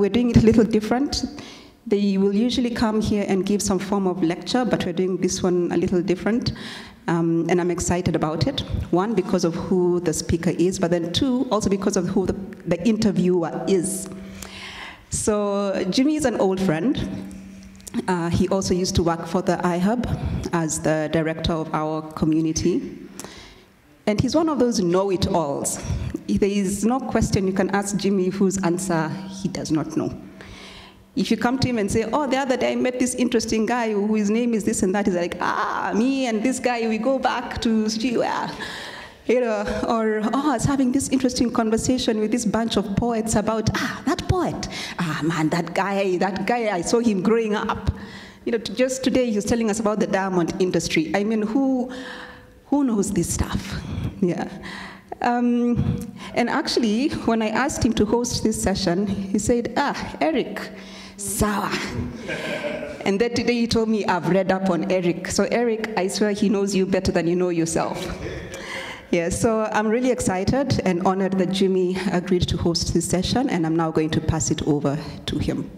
we're doing it a little different. They will usually come here and give some form of lecture, but we're doing this one a little different. And I'm excited about it. One, because of who the speaker is, but then two, also because of who the interviewer is. So Jimmy is an old friend. He also used to work for the iHub as the director of our community. And he's one of those know-it-alls. There is no question you can ask Jimmy whose answer he does not know. If you come to him and say, oh, the other day I met this interesting guy whose name is this and that, he's like, me and this guy, we go back to, you know, or, oh, I was having this interesting conversation with this bunch of poets about, that poet. Man, that guy, I saw him growing up. You know, just today he was telling us about the diamond industry. I mean, who knows this stuff? Yeah. And actually, when I asked him to host this session, he said, Eric, sawa. And then today he told me, I've read up on Eric. So Eric, I swear he knows you better than you know yourself. Yeah, so I'm really excited and honored that Jimmy agreed to host this session, and I'm now going to pass it over to him.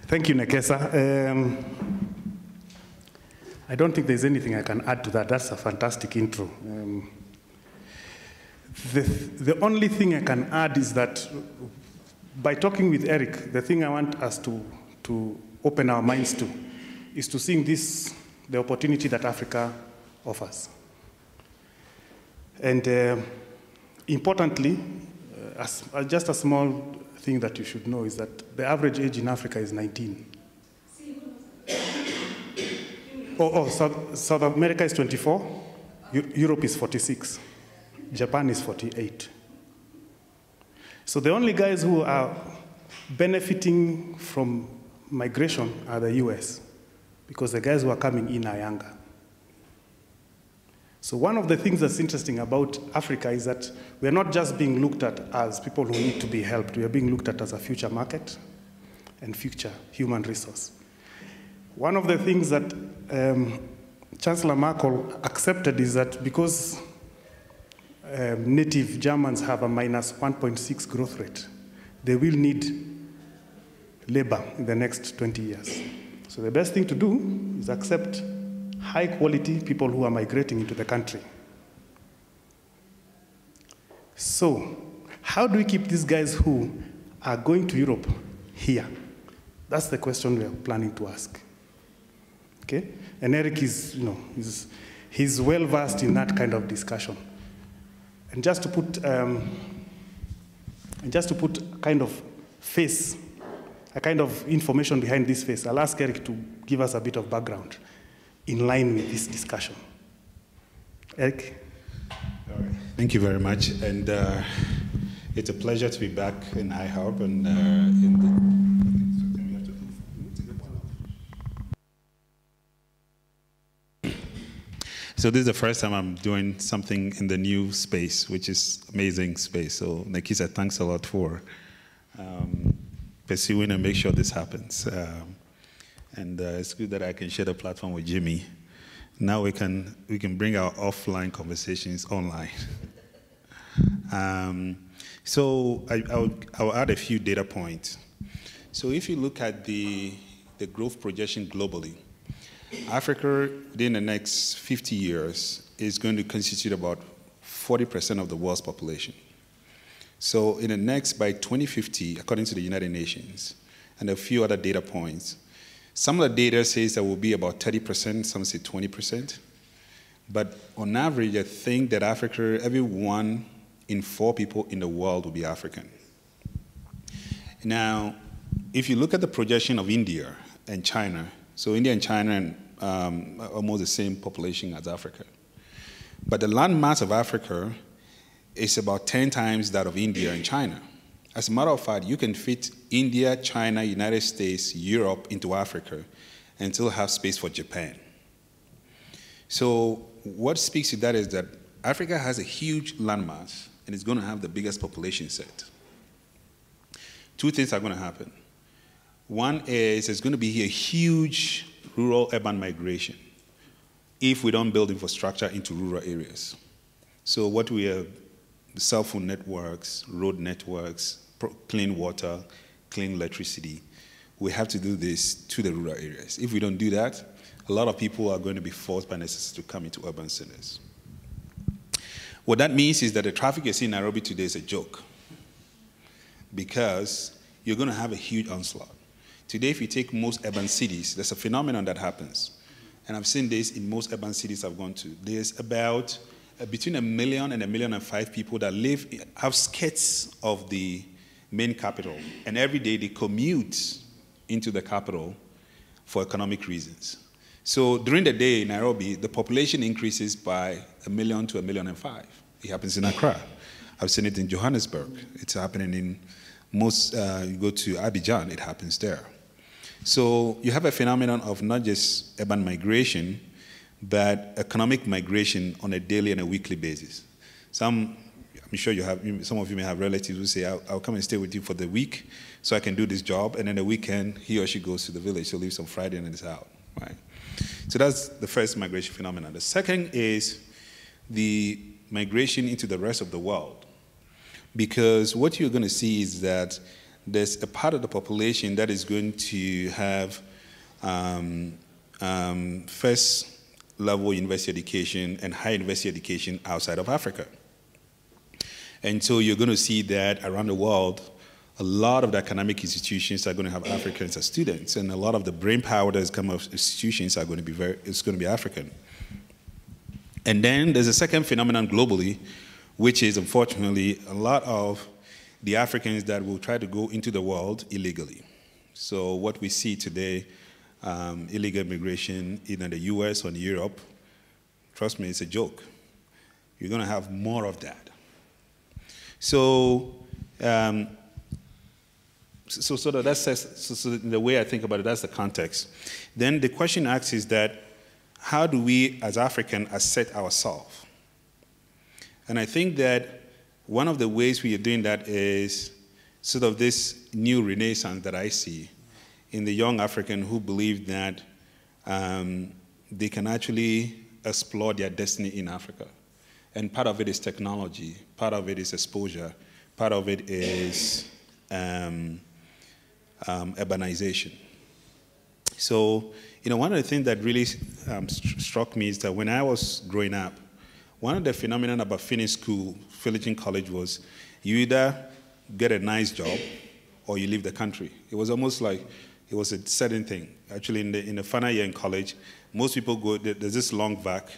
Thank you, Nekesa. I don't think there's anything I can add to that. That's a fantastic intro. The only thing I can add is that by talking with Eric, the thing I want us to open our minds to is to seeing this, the opportunity that Africa offers. And importantly, just a small thing that you should know is that the average age in Africa is 19. South America is 24, Europe is 46, Japan is 48. So the only guys who are benefiting from migration are the US, because the guys who are coming in are younger. So one of the things that's interesting about Africa is that we're not just being looked at as people who need to be helped. We are being looked at as a future market and future human resource. One of the things that Chancellor Merkel accepted is that because native Germans have a minus 1.6 growth rate, they will need labor in the next 20 years. So the best thing to do is accept high-quality people who are migrating into the country. So how do we keep these guys who are going to Europe here? That's the question we are planning to ask. Okay? And Eric is, he's well-versed in that kind of discussion. And just to put kind of face, a kind of information behind this face, I'll ask Eric to give us a bit of background in line with this discussion. Eric? All right. Thank you very much. And it's a pleasure to be back in iHub and So this is the first time I'm doing something in the new space, which is amazing space. So Nekesa, thanks a lot for pursuing and make sure this happens. And it's good that I can share the platform with Jimmy. Now we can bring our offline conversations online. So I'll add a few data points. So if you look at the growth projection globally, Africa, within the next 50 years, is going to constitute about 40% of the world's population. So in the next, by 2050, according to the United Nations, and a few other data points, some of the data says there will be about 30%, some say 20%. But on average, I think that Africa, every 1 in 4 people in the world will be African. Now, if you look at the projection of India and China, so India and China are almost the same population as Africa. But the land mass of Africa is about 10 times that of India and China. As a matter of fact, you can fit India, China, United States, Europe into Africa and still have space for Japan. So what speaks to that is that Africa has a huge landmass and it's going to have the biggest population set. 2 things are going to happen. One is there's going to be a huge rural-urban migration. if we don't build infrastructure into rural areas. So what we have, cell phone networks, road networks, clean water, clean electricity, we have to do this to the rural areas. If we don't do that, a lot of people are going to be forced by necessity to come into urban centers. What that means is that the traffic you see in Nairobi today is a joke, because you're going to have a huge onslaught. Today, if you take most urban cities, there's a phenomenon that happens. And I've seen this in most urban cities I've gone to. There's about between 1 million and 1.5 million people that live outskirts of the main capital. And every day they commute into the capital for economic reasons. So during the day in Nairobi, the population increases by 1 million to 1.5 million. It happens in Accra. I've seen it in Johannesburg. It's happening in most, you go to Abidjan, it happens there. So you have a phenomenon of not just urban migration, but economic migration on a daily and a weekly basis. I'm sure some of you may have relatives who say, I'll come and stay with you for the week so I can do this job, and then the weekend, he or she goes to the village, so leaves on Friday and is out, right? So that's the first migration phenomenon. The second is the migration into the rest of the world. Because what you're going to see is that there's a part of the population that is going to have first level university education and higher university education outside of Africa. And so you're going to see that around the world, a lot of the academic institutions are going to have Africans as students, and a lot of the brain power that is coming out of institutions are going to be African. And then there's a second phenomenon globally, which is unfortunately a lot of the Africans that will try to go into the world illegally. So what we see today, illegal immigration either in the US or in Europe, trust me, it's a joke. You're going to have more of that. So, so the way I think about it, that's the context. Then the question asked is that, how do we as Africans assert ourselves? And I think that one of the ways we are doing that is sort of this new renaissance that I see in the young African who believe that they can actually explore their destiny in Africa. And part of it is technology, part of it is exposure, part of it is urbanization. So, one of the things that really struck me is that when I was growing up, one of the phenomena about finishing school, finishing college, was you either get a nice job or you leave the country. It was almost like it was a certain thing. Actually, in the final year in college, most people go, there's this long vac,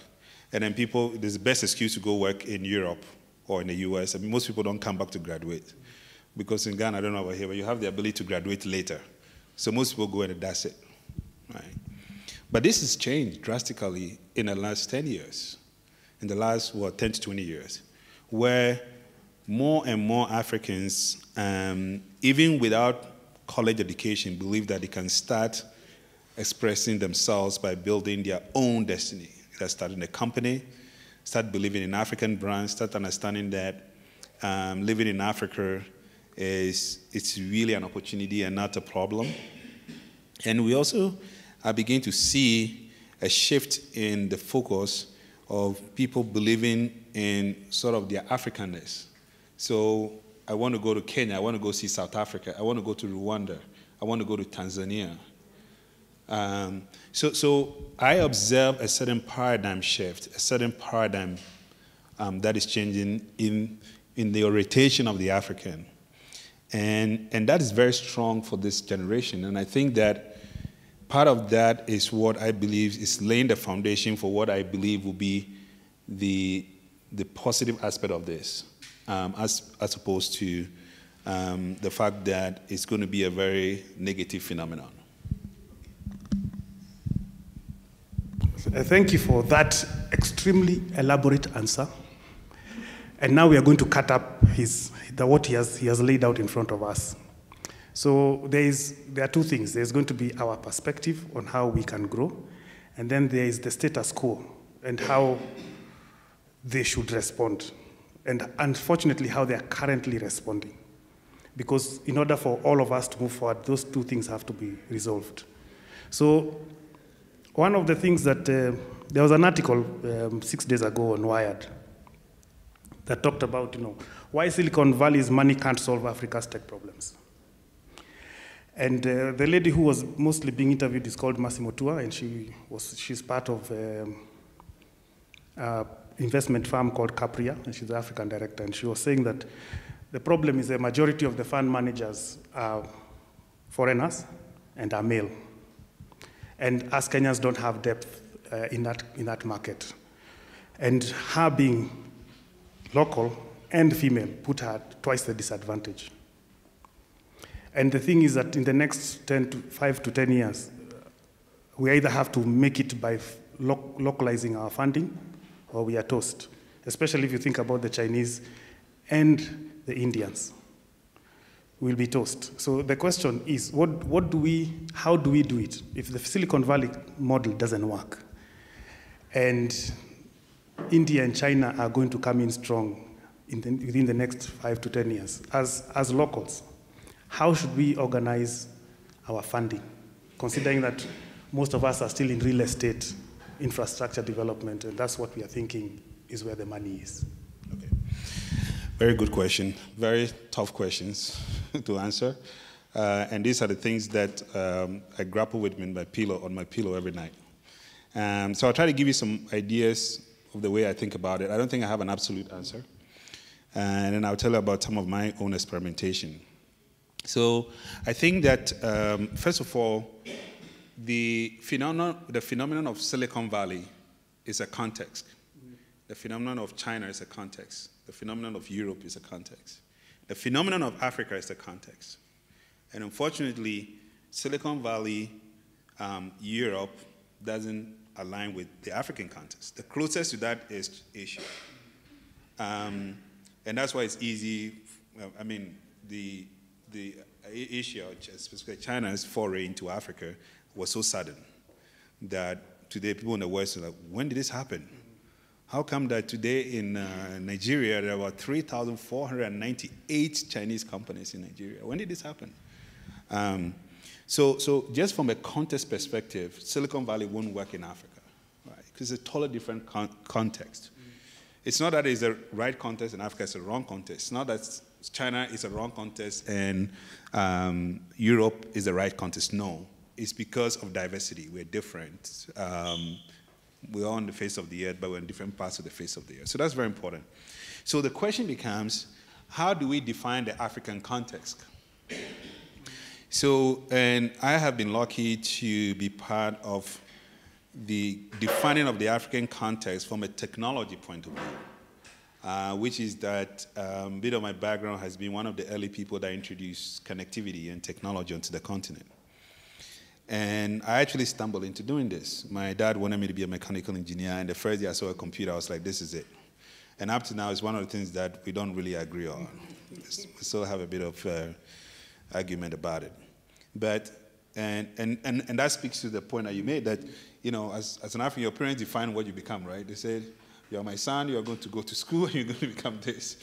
and then there's the best excuse to go work in Europe or in the US. I mean, most people don't come back to graduate. Because in Ghana, I don't know about here, but you have the ability to graduate later. So most people go and that's it, right? But this has changed drastically in the last 10 years. In the last, 10 to 20 years, where more and more Africans, even without college education, believe that they can start expressing themselves by building their own destiny. They're starting a company, start believing in African brands, start understanding that living in Africa it's really an opportunity and not a problem. And we also are beginning to see a shift in the focus of people believing in sort of their Africanness. So I want to go to Kenya, I want to go see South Africa, I want to go to Rwanda, I want to go to Tanzania. So I observe a certain paradigm shift, a certain paradigm that is changing in the orientation of the African. And that is very strong for this generation. And I think that part of that is what I believe is laying the foundation for what I believe will be the positive aspect of this, as opposed to the fact that it's going to be a very negative phenomenon. Thank you for that extremely elaborate answer. And now we are going to cut up what he has laid out in front of us. So there are two things. There's going to be our perspective on how we can grow, and then there is the status quo and how they should respond, and unfortunately how they are currently responding. Because in order for all of us to move forward, those two things have to be resolved. So one of the things that, there was an article 6 days ago on Wired that talked about, why Silicon Valley's money can't solve Africa's tech problems. And the lady who was mostly being interviewed is called Massimo Tua, and she's part of investment firm called Capria, and she's the African director, and she was saying that the problem is the majority of the fund managers are foreigners and are male. And us Kenyans don't have depth in that market. And her being local and female put her at twice the disadvantage. And the thing is that in the next 5 to 10 years, we either have to make it by localizing our funding, or we are toast, especially if you think about the Chinese and the Indians. We'll be toast. So the question is, how do we do it if the Silicon Valley model doesn't work? And India and China are going to come in strong within the next 5 to 10 years. As locals, how should we organize our funding, considering that most of us are still in real estate, infrastructure development, and that's what we are thinking is where the money is? Okay. Very good question. Very tough questions to answer. And these are the things that I grapple with on my pillow every night. So I'll try to give you some ideas of the way I think about it. I don't think I have an absolute answer. And then I'll tell you about some of my own experimentation. So I think that, first of all, the phenomenon of Silicon Valley is a context. The phenomenon of China is a context. The phenomenon of Europe is a context. The phenomenon of Africa is a context. And unfortunately, Silicon Valley, Europe, doesn't align with the African context. The closest to that is Asia. And that's why it's easy. I mean, the Asia, specifically China's foray into Africa, was so sudden that today people in the West are like, when did this happen? How come that today in Nigeria there are about 3,498 Chinese companies in Nigeria? When did this happen? So just from a context perspective, Silicon Valley won't work in Africa, right? Because it's a totally different context. It's not that it's a right context and Africa is a wrong context. It's not that China is a wrong context and Europe is the right context. No, it's because of diversity. We're different. We're on the face of the earth, but we're in different parts of the face of the earth. So that's very important. So the question becomes, how do we define the African context? So, and I have been lucky to be part of the defining of the African context from a technology point of view, which is that a bit of my background has been one of the early people that introduced connectivity and technology onto the continent. And I actually stumbled into doing this. My dad wanted me to be a mechanical engineer, and the first day I saw a computer, I was like, this is it. And up to now, it's one of the things that we don't really agree on. We still have a bit of argument about it. But, and that speaks to the point that you made that, as an African, your parents define what you become, right? They said, you're my son, you're going to go to school, and you're going to become this.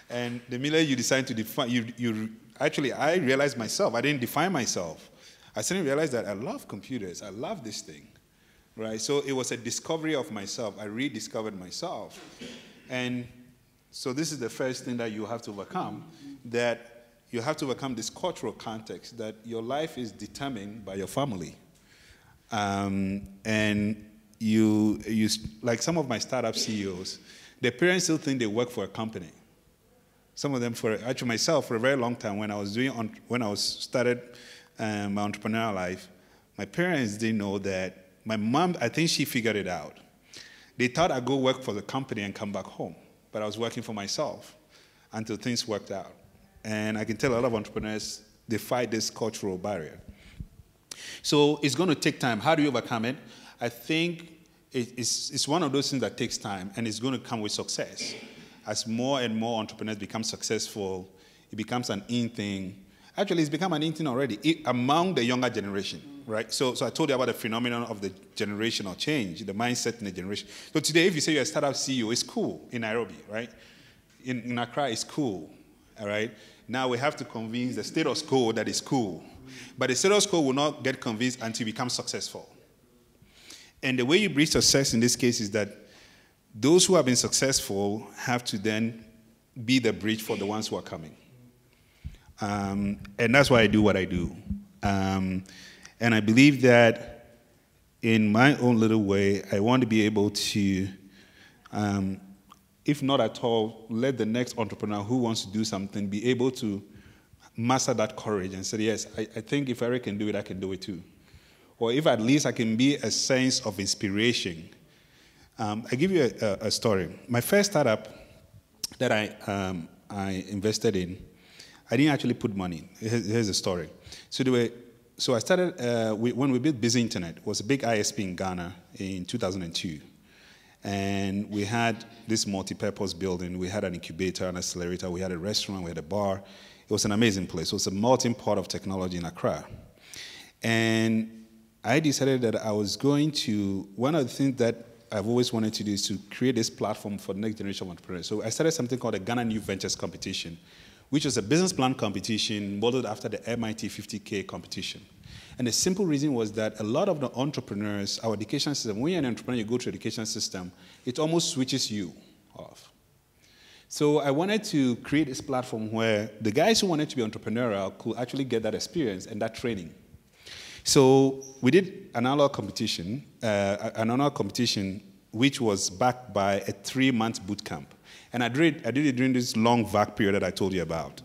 And the minute you decide to define, actually, I realized myself, I didn't define myself. I suddenly realized that I love computers. I love this thing, right? So it was a discovery of myself. I rediscovered myself. And so this is the first thing that you have to overcome, that you have to overcome this cultural context, that your life is determined by your family. And you, like some of my startup CEOs, their parents still think they work for a company. Some of them, actually myself, for a very long time, when I started my entrepreneurial life, my parents didn't know that. My mom, I think she figured it out. They thought I'd go work for the company and come back home, but I was working for myself until things worked out. And I can tell a lot of entrepreneurs, they fight this cultural barrier. So it's going to take time. How do you overcome it? I think it's one of those things that takes time, and it's going to come with success. As more and more entrepreneurs become successful, it becomes an in thing. Actually, it's become an in thing already among the younger generation, right? So I told you about the phenomenon of the generational change, the mindset in the generation. So today, if you say you're a startup CEO, it's cool in Nairobi, right? In Accra, it's cool, all right? Now we have to convince the status quo that it's cool. But the status quo will not get convinced until you become successful. And the way you bridge success in this case is that those who have been successful have to then be the bridge for the ones who are coming. And that's why I do what I do. And I believe that in my own little way, I want to be able to, if not at all, let the next entrepreneur who wants to do something be able to master that courage and say, yes, I think if Eric can do it, I can do it too. Or if at least I can be a sense of inspiration. I give you a story. My first startup that I invested in, I didn't actually put money. Here's the story. So I started, when we built Busy Internet, it was a big ISP in Ghana in 2002. And we had this multi-purpose building. We had an incubator, an accelerator. We had a restaurant. We had a bar. It was an amazing place. It was a melting pot of technology in Accra. And I decided that I was going to, one of the things that I've always wanted to do is to create this platform for the next generation of entrepreneurs. So I started something called the Ghana New Ventures Competition, which was a business plan competition modeled after the MIT 50K competition. And the simple reason was that a lot of the entrepreneurs, our education system, when you're an entrepreneur, you go to the education system, it almost switches you off. So I wanted to create this platform where the guys who wanted to be entrepreneurial could actually get that experience and that training. So we did an annual competition, which was backed by a 3-month boot camp. And I did it during this long vac period that I told you about.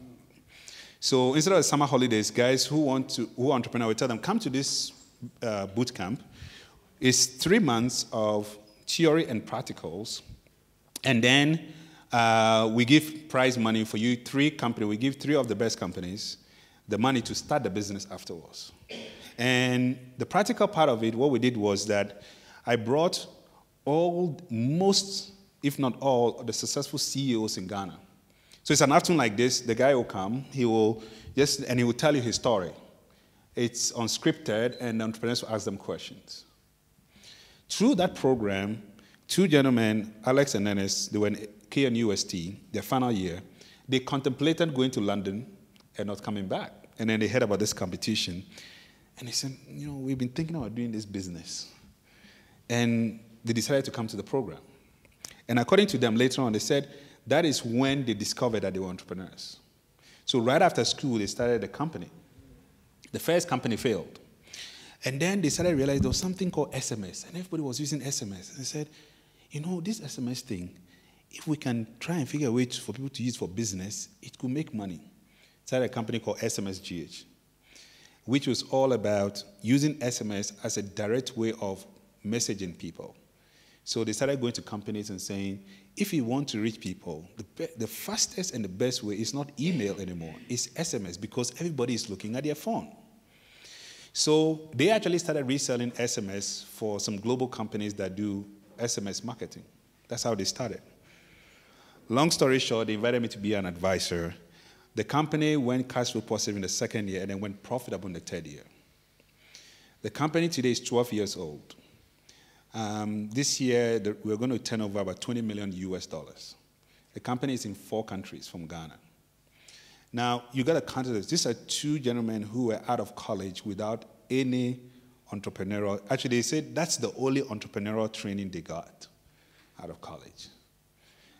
So instead of the summer holidays, guys who are entrepreneurs, we tell them, come to this boot camp. It's 3 months of theory and practicals. And then we give prize money for you, 3 companies. We give 3 of the best companies the money to start the business afterwards. And the practical part of it, what we did was that I brought most, if not all, of the successful CEOs in Ghana. So it's an afternoon like this. The guy will come. He will tell you his story. It's unscripted, and the entrepreneurs will ask them questions. Through that program, 2 gentlemen, Alex and Ennis, they were in KNUST, their final year. They contemplated going to London and not coming back. And then they heard about this competition. And they said, we've been thinking about doing this business. And they decided to come to the program. And according to them, later on, they said that is when they discovered that they were entrepreneurs. So right after school, they started a company. The first company failed. And then they started realizing there was something called SMS. And everybody was using SMS. And they said, this SMS thing, if we can try and figure a way for people to use for business, it could make money. Started a company called SMSGH, which was all about using SMS as a direct way of messaging people. So they started going to companies and saying, if you want to reach people, the fastest and the best way is not email anymore, it's SMS, because everybody is looking at their phone. So they actually started reselling SMS for some global companies that do SMS marketing. That's how they started. Long story short, they invited me to be an advisor. The company went cash flow positive in the 2nd year and then went profitable in the 3rd year. The company today is 12 years old. This year, we're going to turn over about $20 million US. The company is in 4 countries from Ghana. Now, you got to counter this. These are 2 gentlemen who were out of college without any entrepreneurial. Actually, they said that's the only entrepreneurial training they got out of college.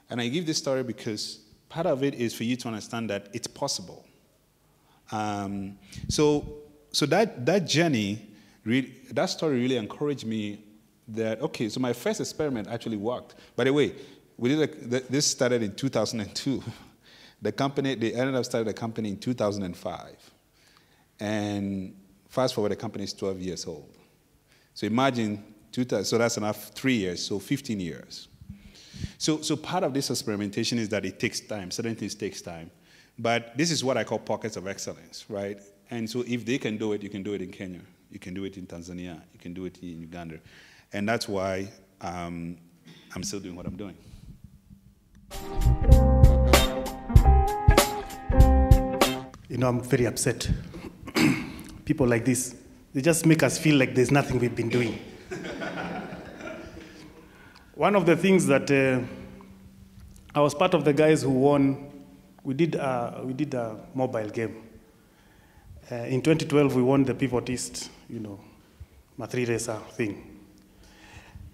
And I give this story because part of it is for you to understand that it's possible. So that journey, that story really encouraged me that, okay, so my first experiment actually worked. By the way, this started in 2002. They ended up starting the company in 2005. And fast forward, the company is 12 years old. So imagine, so that's enough 3 years, so 15 years. So part of this experimentation is that it takes time. Certain things takes time. But this is what I call pockets of excellence, right? And so if they can do it, you can do it in Kenya. You can do it in Tanzania. You can do it in Uganda. And that's why I'm still doing what I'm doing. I'm very upset. People like this, they just make us feel like there's nothing we've been doing. One of the things that I was part of the guys who won, we did a mobile game. In 2012, we won the Pivot East, Mathri Racer thing.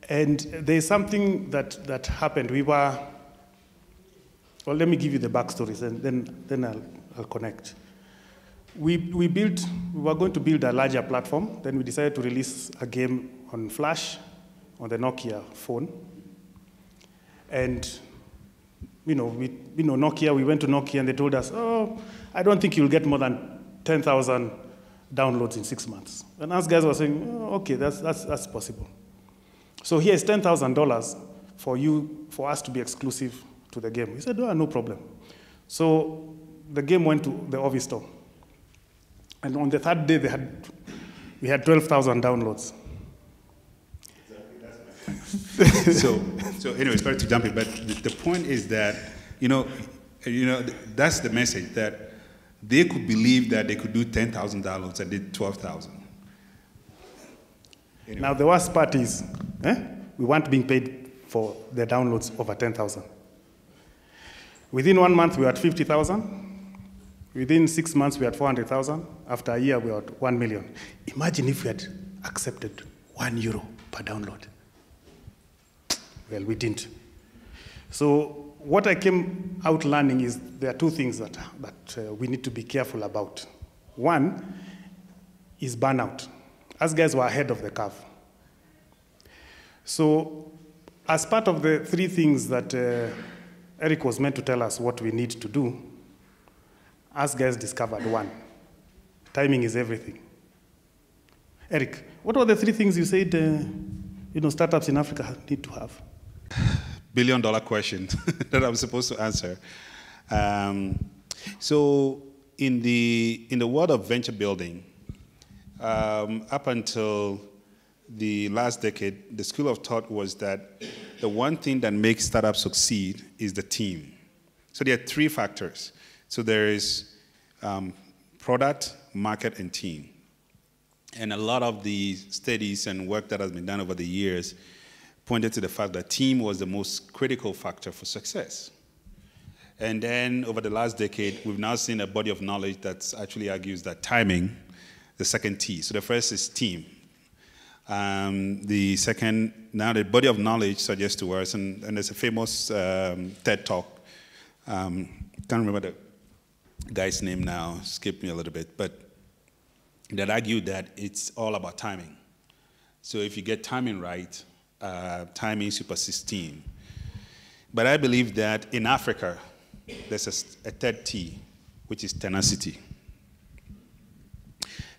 And there's something that happened. Well, let me give you the backstories, and then I'll connect. We were going to build a larger platform. Then we decided to release a game on Flash, on the Nokia phone. And Nokia, we went to Nokia and they told us, oh, I don't think you'll get more than 10,000 downloads in 6 months. And us guys were saying, oh, okay, that's possible. So here's $10,000 for us to be exclusive to the game. We said, oh, no problem. So the game went to the Ovi store. And on the third day, we had 12,000 downloads. So anyway, sorry to jump in, but the point is that, that's the message, that they could believe that they could do 10,000 downloads and did 12,000. Anyway. Now, the worst part is, we weren't being paid for the downloads over 10,000. Within 1 month, we were at 50,000. Within 6 months, we had 400,000. After a year, we were at 1 million. Imagine if we had accepted €1 per download. Well, we didn't. So what I came out learning is there are two things that we need to be careful about. One is burnout. Us guys were ahead of the curve. So as part of the 3 things that Eric was meant to tell us what we need to do, us guys discovered one. Timing is everything. Eric, what were the 3 things you said startups in Africa need to have? Billion-dollar question that I'm supposed to answer. So in the world of venture building, up until the last decade, the school of thought was that the one thing that makes startups succeed is the team. So there are 3 factors. So there is product, market, and team. And a lot of the studies and work that has been done over the years pointed to the fact that team was the most critical factor for success. And then over the last decade, we've now seen a body of knowledge that actually argues that timing, the second T. So the first is team. The second, now the body of knowledge suggests to us, and there's a famous TED talk, can't remember the guy's name now, skipped me a little bit, but that argued that it's all about timing. So if you get timing right, timing supersedes team. But I believe that in Africa, there's a third T, which is tenacity.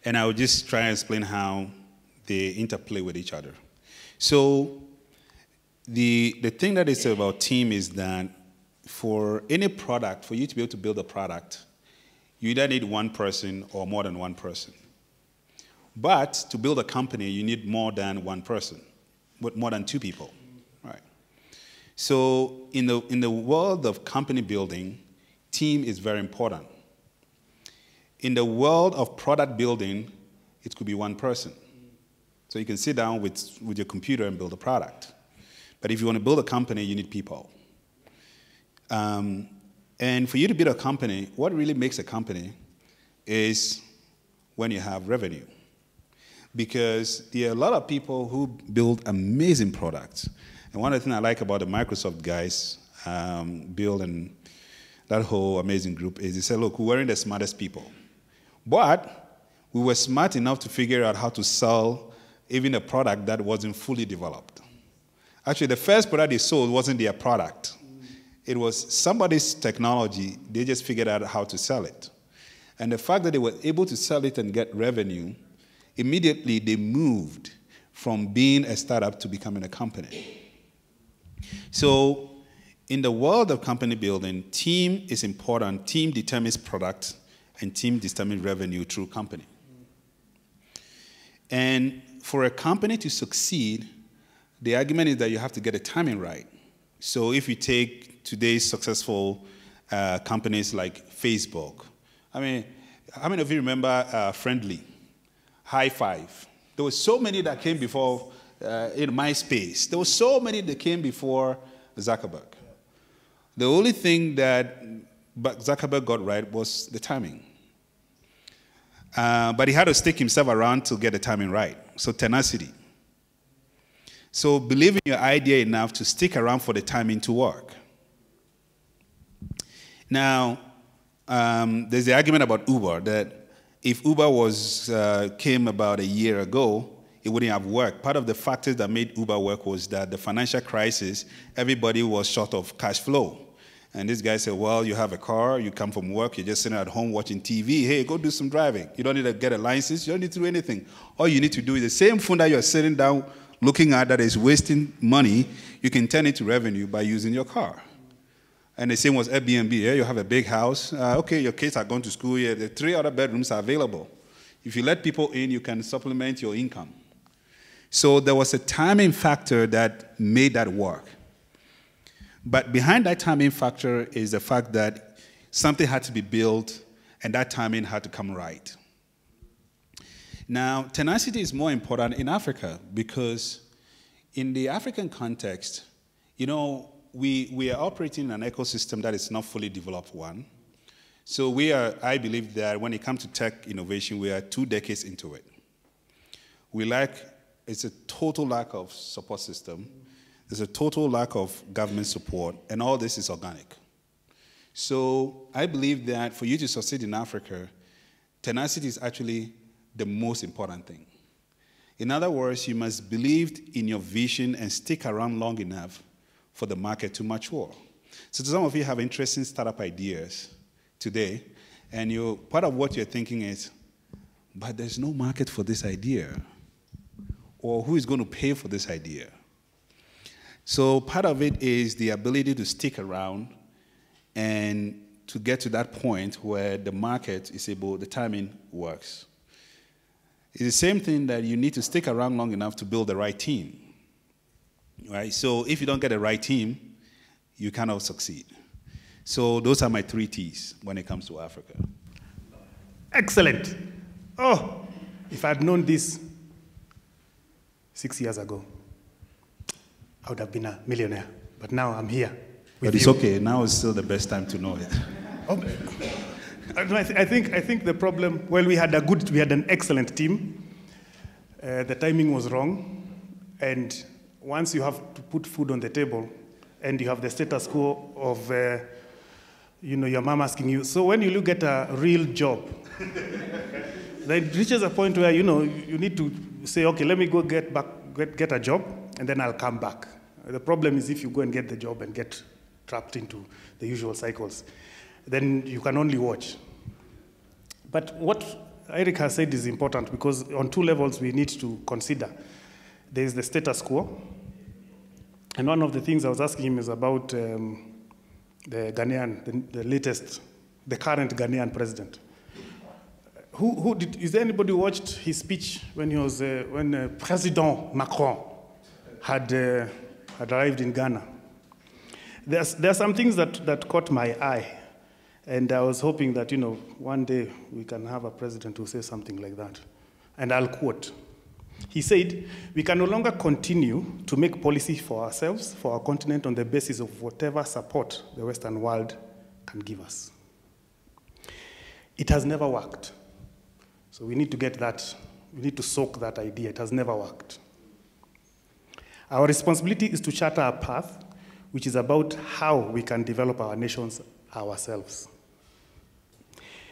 And I will just try and explain how they interplay with each other. So the thing that is about team is that for any product, for you to be able to build a product, you either need one person or more than one person. But to build a company, you need more than one person, but more than 2 people, right? So in the world of company building, team is very important. In the world of product building, it could be one person. So you can sit down with your computer and build a product. But if you want to build a company, you need people. And for you to build a company, what really makes a company is when you have revenue. Because there are a lot of people who build amazing products. And one of the things I like about the Microsoft guys, Bill and that whole amazing group, is they say, look, we weren't the smartest people. But we were smart enough to figure out how to sell even a product that wasn't fully developed. Actually, the first product they sold wasn't their product. It was somebody's technology. They just figured out how to sell it. And the fact that they were able to sell it and get revenue, immediately they moved from being a startup to becoming a company. So in the world of company building, team is important. Team determines product, and team determines revenue through company. And for a company to succeed, the argument is that you have to get the timing right. So if you take today's successful companies like Facebook, I mean, how many of you remember Friendly, High Five? There were so many that came before in MySpace. There were so many that came before Zuckerberg. The only thing that Zuckerberg got right was the timing. But he had to stick himself around to get the timing right. So tenacity. So believe in your idea enough to stick around for the timing to work. Now, there's the argument about Uber, that if Uber came about a year ago, it wouldn't have worked. Part of the factors that made Uber work was that the financial crisis, everybody was short of cash flow. And this guy said, well, you have a car, you come from work, you're just sitting at home watching TV. Hey, go do some driving. You don't need to get a license. You don't need to do anything. All you need to do is the same phone that you're sitting down looking at that is wasting money, you can turn it to revenue by using your car. And the same was Airbnb. Yeah, you have a big house. Okay, your kids are going to school here. The 3 other bedrooms are available. If you let people in, you can supplement your income. So there was a timing factor that made that work. But behind that timing factor is the fact that something had to be built, and that timing had to come right. Now, tenacity is more important in Africa because in the African context, you know, we are operating in an ecosystem that is not fully developed one. So I believe that when it comes to tech innovation, we are 2 decades into it. It's a total lack of support system. There's a total lack of government support, and all this is organic. So I believe that for you to succeed in Africa, tenacity is actually the most important thing. In other words, you must believe in your vision and stick around long enough for the market to mature. So some of you have interesting startup ideas today, and part of what you're thinking is, but there's no market for this idea, or who is going to pay for this idea? So part of it is the ability to stick around and to get to that point where the market is the timing works. It's the same thing that you need to stick around long enough to build the right team, right? So if you don't get the right team, you cannot succeed. So those are my 3 T's when it comes to Africa. Excellent. Oh, if I'd known this 6 years ago, I would have been a millionaire. But now I'm here with But it's okay. Now is still the best time to know it. Oh, I think the problem, well, we had an excellent team. The timing was wrong. And once you have to put food on the table and you have the status quo of, your mom asking you, so when you look at a real job, then it reaches a point where, you need to say, okay, let me go get a job, and then I'll come back. The problem is if you go and get the job and get trapped into the usual cycles, then you can only watch. But what Eric has said is important because on 2 levels we need to consider. There is the status quo, and one of the things I was asking him is about the Ghanaian, the current Ghanaian president. Is there anybody who watched his speech when President Macron had arrived in Ghana? There are some things that caught my eye. And I was hoping that, one day we can have a president who says something like that. And I'll quote. He said, "We can no longer continue to make policy for ourselves, for our continent, on the basis of whatever support the Western world can give us." It has never worked. So we need to get that, we need to soak that idea. It has never worked. Our responsibility is to chart our path, which is about how we can develop our nations ourselves.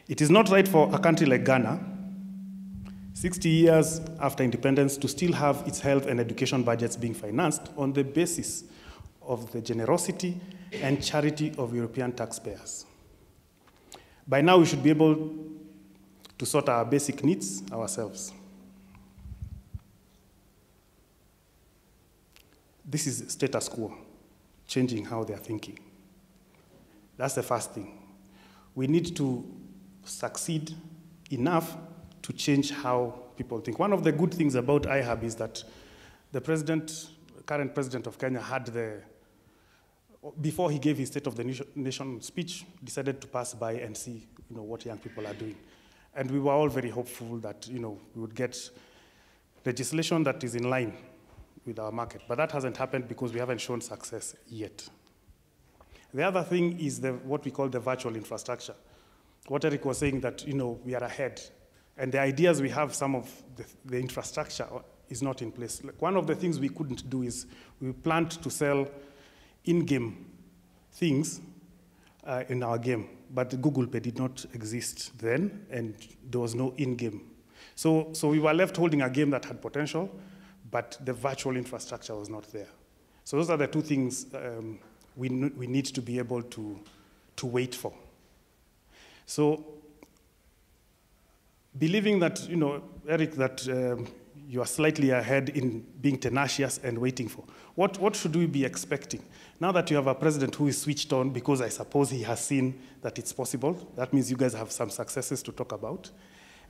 It is not right for a country like Ghana, 60 years after independence, to still have its health and education budgets being financed on the basis of the generosity and charity of European taxpayers. By now, we should be able to sort our basic needs ourselves. This is status quo, changing how they're thinking. That's the first thing. We need to succeed enough to change how people think. One of the good things about IHAB is that the current president of Kenya before he gave his State of the Nation speech, decided to pass by and see, what young people are doing. And we were all very hopeful that, we would get legislation that is in line with our market. But that hasn't happened because we haven't shown success yet. The other thing is what we call the virtual infrastructure. What Eric was saying that, we are ahead. And the ideas we have, some of the infrastructure is not in place. Like one of the things we couldn't do is we planned to sell in-game things in our game, but Google Pay did not exist then, and there was no in-game. So we were left holding a game that had potential, but the virtual infrastructure was not there. So those are the two things we need to be able to wait for. So believing that, Eric, that you are slightly ahead in being tenacious and waiting for, what should we be expecting? Now that you have a president who is switched on, because I suppose he has seen that it's possible, that means you guys have some successes to talk about,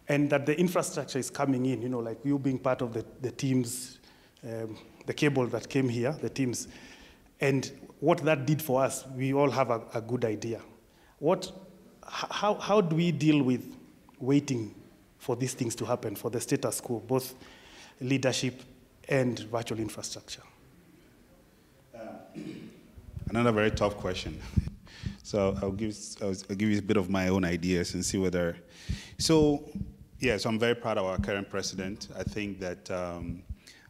and that the infrastructure is coming in, like you being part of the teams, the cable that came here, the teams, and what that did for us, we all have a good idea. How do we deal with waiting for these things to happen, for the status quo, both leadership and virtual infrastructure? Another very tough question. So I'll give you a bit of my own ideas and see whether. So I'm very proud of our current president. I think that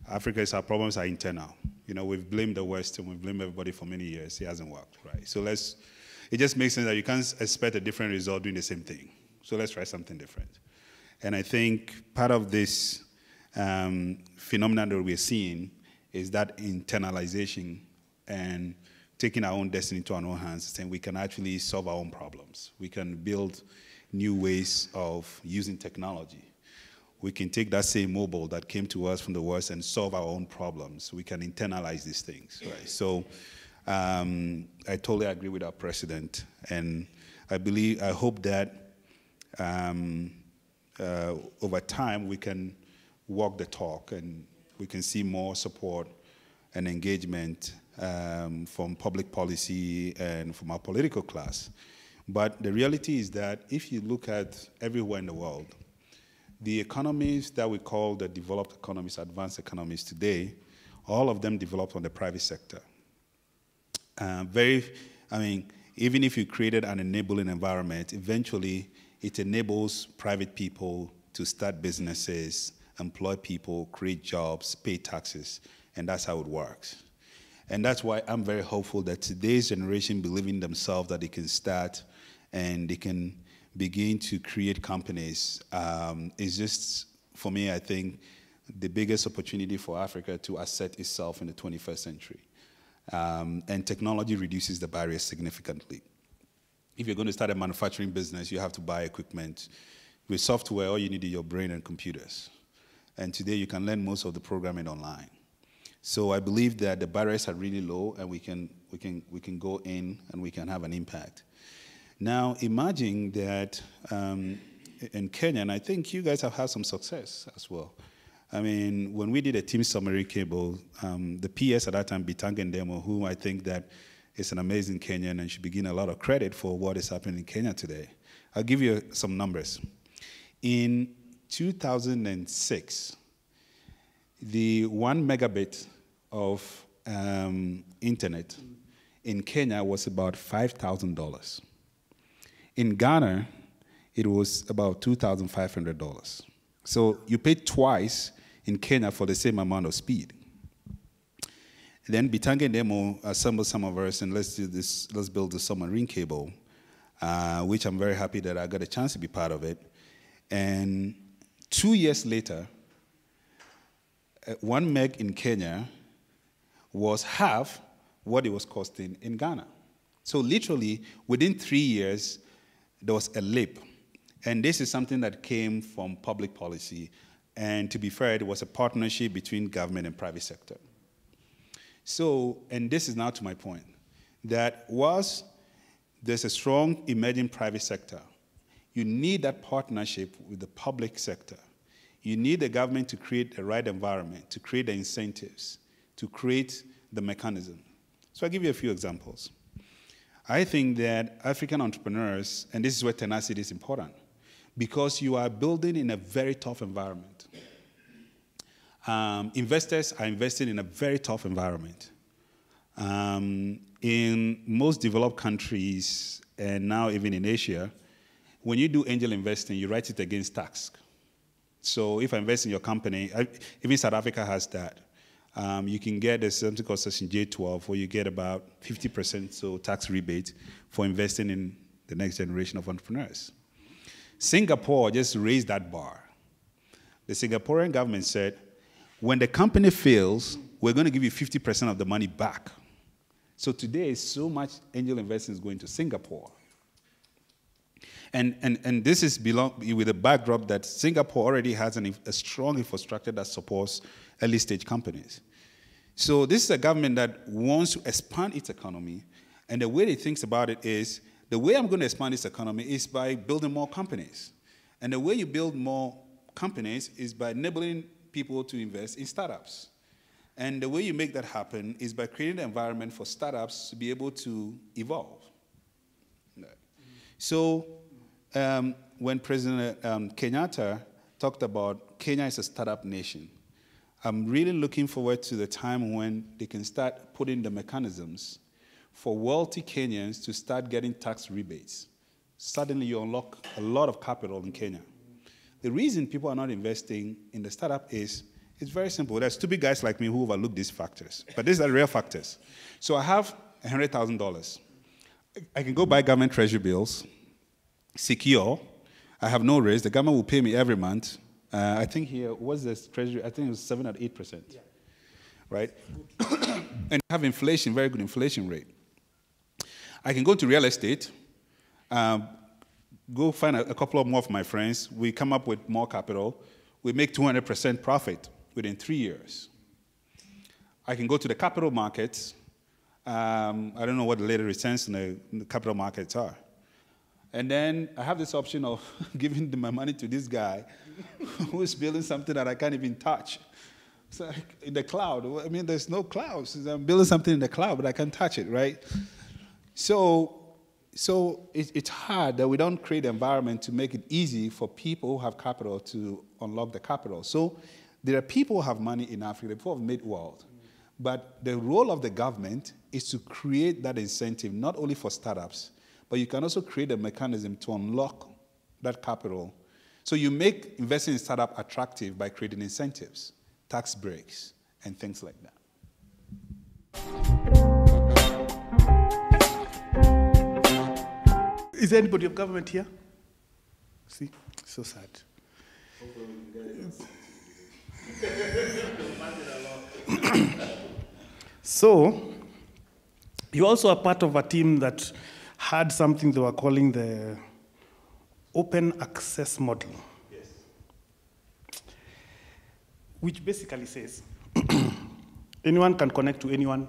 our problems are internal. We've blamed the West and we've blamed everybody for many years. It hasn't worked, right? So it just makes sense that you can't expect a different result doing the same thing. So let's try something different. And I think part of this phenomenon that we're seeing is that internalization and taking our own destiny into our own hands, saying we can actually solve our own problems. We can build new ways of using technology. We can take that same mobile that came to us from the West and solve our own problems. We can internalize these things, right? So I totally agree with our president, and I hope that over time we can walk the talk and we can see more support and engagement from public policy and from our political class. But the reality is that if you look at everywhere in the world, the economies that we call the developed economies, advanced economies today, all of them developed on the private sector. Even if you created an enabling environment, eventually it enables private people to start businesses, employ people, create jobs, pay taxes, and that's how it works. And that's why I'm very hopeful that today's generation believe in themselves that they can start and they can begin to create companies is just, for me, I think, the biggest opportunity for Africa to assert itself in the 21st century. And technology reduces the barriers significantly. If you're going to start a manufacturing business, you have to buy equipment. With software, all you need is your brain and computers. And today you can learn most of the programming online. So I believe that the barriers are really low, and we can go in and we can have an impact. Now, imagine that in Kenya, and I think you guys have had some success as well. When we did a team summary cable, the PS at that time, Gitonga Demo, who I think that is an amazing Kenyan and should be given a lot of credit for what is happening in Kenya today. I'll give you some numbers. In 2006, the 1 megabit of internet in Kenya was about $5,000. In Ghana, it was about $2,500. So you pay twice in Kenya for the same amount of speed. Then Gitonga Demo assembled some of us, and let's build the submarine cable, which I'm very happy that I got a chance to be part of it. And 2 years later, 1 meg in Kenya was half what it was costing in Ghana. So literally, within 3 years, there was a leap. And this is something that came from public policy. And to be fair, it was a partnership between government and private sector. So, and this is now to my point, that whilst there's a strong emerging private sector, you need that partnership with the public sector. You need the government to create the right environment, to create the incentives, to create the mechanism. So I'll give you a few examples. I think that African entrepreneurs, and this is where tenacity is important, because you are building in a very tough environment. Investors are investing in a very tough environment. In most developed countries, and now even in Asia, when you do angel investing, you write it against tax. So if I invest in your company, even South Africa has that. You can get something called Section J12, where you get about 50% so tax rebate for investing in the next generation of entrepreneurs. Singapore just raised that bar. The Singaporean government said, when the company fails, we're going to give you 50% of the money back. So today, so much angel investing is going to Singapore. And this is with a backdrop that Singapore already has a strong infrastructure that supports early stage companies. So this is a government that wants to expand its economy, and the way it thinks about it is, the way I'm going to expand this economy is by building more companies. And the way you build more companies is by enabling people to invest in startups. And the way you make that happen is by creating an environment for startups to be able to evolve. So when President Kenyatta talked about Kenya is a startup nation, I'm really looking forward to the time when they can start putting the mechanisms for wealthy Kenyans to start getting tax rebates. Suddenly you unlock a lot of capital in Kenya. The reason people are not investing in the startup is, it's very simple. There's stupid guys like me who overlook these factors. But these are real factors. So I have $100,000. I can go buy government treasury bills, secure. I have no risk. The government will pay me every month. I think here, what's this treasury? I think it was 7 or 8%. Yeah. Right? And have inflation, very good inflation rate. I can go to real estate, go find a couple of more of my friends. We come up with more capital. We make 200% profit within 3 years. I can go to the capital markets. I don't know what the latest returns in the capital markets are. And then I have this option of giving my money to this guy who is building something that I can't even touch. It's like in the cloud. I mean, there's no clouds. I'm building something in the cloud, but I can't touch it, right? So it's hard that we don't create an environment to make it easy for people who have capital to unlock the capital. So there are people who have money in Africa, people who have made wealth. But the role of the government is to create that incentive, not only for startups, but you can also create a mechanism to unlock that capital. So you make investing in startup attractive by creating incentives, tax breaks, and things like that. Is there anybody of government here? See, so sad. So, you also are part of a team that had something they were calling the open access model. Yes. Which basically says anyone can connect to anyone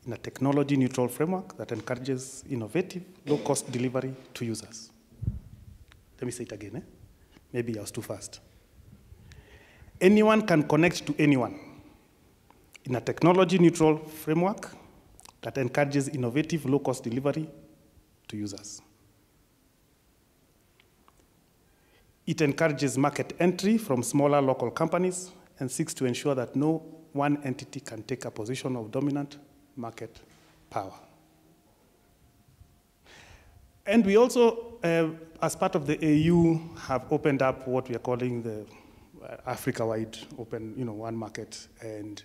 in a technology-neutral framework that encourages innovative, low-cost delivery to users. Let me say it again. Maybe I was too fast. Anyone can connect to anyone in a technology-neutral framework that encourages innovative, low-cost delivery to users. It encourages market entry from smaller local companies and seeks to ensure that no one entity can take a position of dominant market power. And we also, as part of the AU, have opened up what we are calling the Africa-wide open, one market and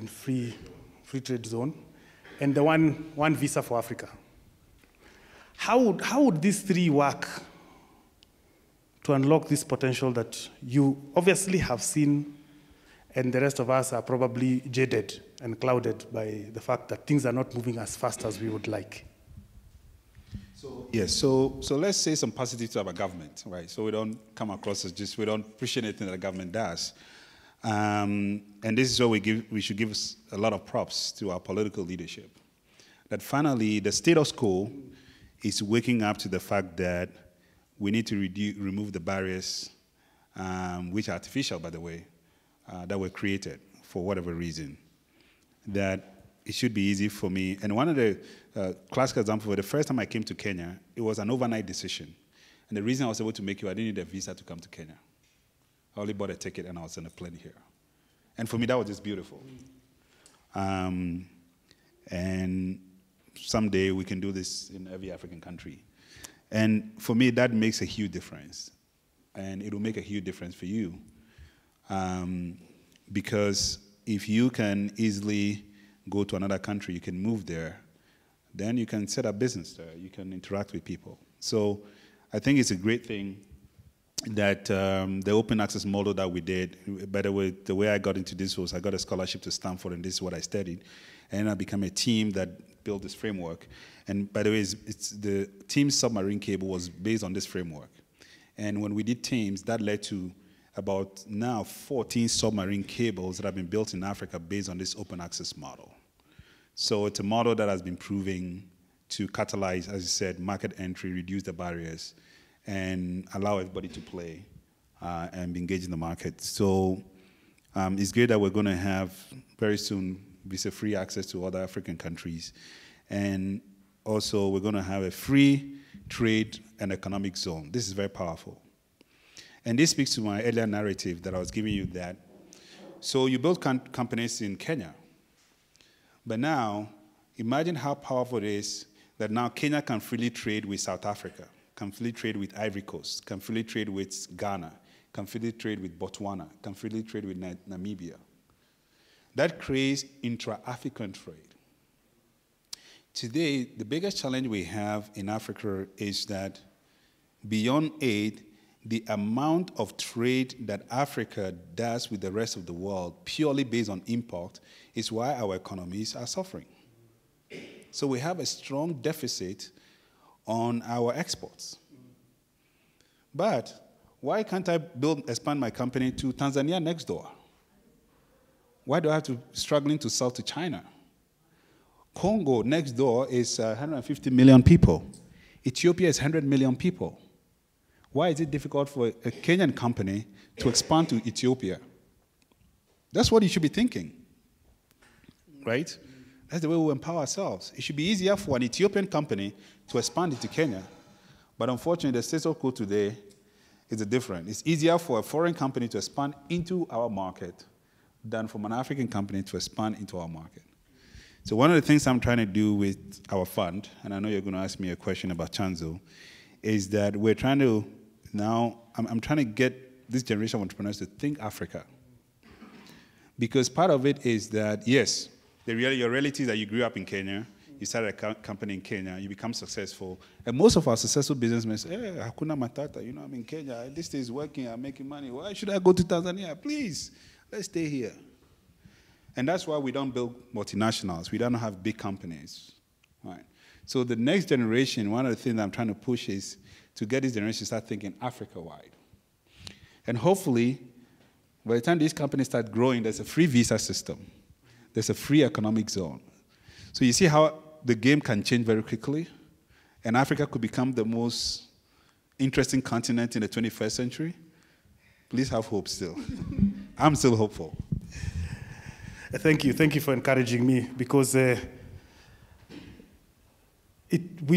free trade zone, and the one visa for Africa. How would these three work to unlock this potential that you obviously have seen, and the rest of us are probably jaded and clouded by the fact that things are not moving as fast as we would like? Yes, so let's say some positives about government, right? So we don't come across as we don't appreciate anything that the government does. And this is where we should give a lot of props to our political leadership. That finally, the status quo is waking up to the fact that we need to remove the barriers, which are artificial, by the way, that were created for whatever reason. That it should be easy for me. And one of the classic examples, for the first time I came to Kenya, it was an overnight decision. And the reason I was able to make it, I didn't need a visa to come to Kenya. I only bought a ticket and I was on a plane here. And for me, that was just beautiful. And someday we can do this in every African country. And for me, that makes a huge difference. and it will make a huge difference for you. Because if you can easily go to another country, you can move there, then you can set up business there, you can interact with people. So I think it's a great thing that the open access model that we did, by the way I got into this was I got a scholarship to Stanford, and this is what I studied. And I became a team that built this framework. And by the way, it's the team submarine cable was based on this framework. And when we did teams, that led to about now 14 submarine cables that have been built in Africa based on this open access model. So it's a model that has been proving to catalyze, as you said, market entry, reduce the barriers, and allow everybody to play and be engaged in the market. So it's great that we're going to have very soon visa-free access to other African countries. And also we're going to have a free trade and economic zone. This is very powerful. And this speaks to my earlier narrative that I was giving you that. So you build companies in Kenya. But now, imagine how powerful it is that now Kenya can freely trade with South Africa, can freely trade with Ivory Coast, can freely trade with Ghana, can freely trade with Botswana, can freely trade with Namibia. That creates intra-African trade. Today, the biggest challenge we have in Africa is that beyond aid, the amount of trade that Africa does with the rest of the world, purely based on import, is why our economies are suffering. So we have a strong deficit on our exports. But why can't I expand my company to Tanzania next door? Why do I have to struggling to sell to China? Congo next door is 150 million people. Ethiopia is 100 million people. Why is it difficult for a Kenyan company to expand to Ethiopia? That's what you should be thinking, right? That's the way we empower ourselves. It should be easier for an Ethiopian company to expand into Kenya, but unfortunately, the status quo today is different. It's easier for a foreign company to expand into our market than for an African company to expand into our market. So one of the things I'm trying to do with our fund, and I know you're going to ask me a question about Chanzo, is that we're trying to now, I'm trying to get this generation of entrepreneurs to think Africa. Because part of it is that, yes, your reality is that you grew up in Kenya, you started a company in Kenya, you become successful, and most of our successful businessmen say, hey, Hakuna Matata, you know, I'm in Kenya, this is working, I'm making money, why should I go to Tanzania? Please, let's stay here. And that's why we don't build multinationals, we don't have big companies, right? So the next generation, one of the things I'm trying to push is to get this generation to start thinking Africa-wide. And hopefully, by the time these companies start growing, there's a free visa system. There's a free economic zone. So you see how the game can change very quickly? And Africa could become the most interesting continent in the 21st century? Please have hope still. I'm still hopeful. Thank you for encouraging me, because we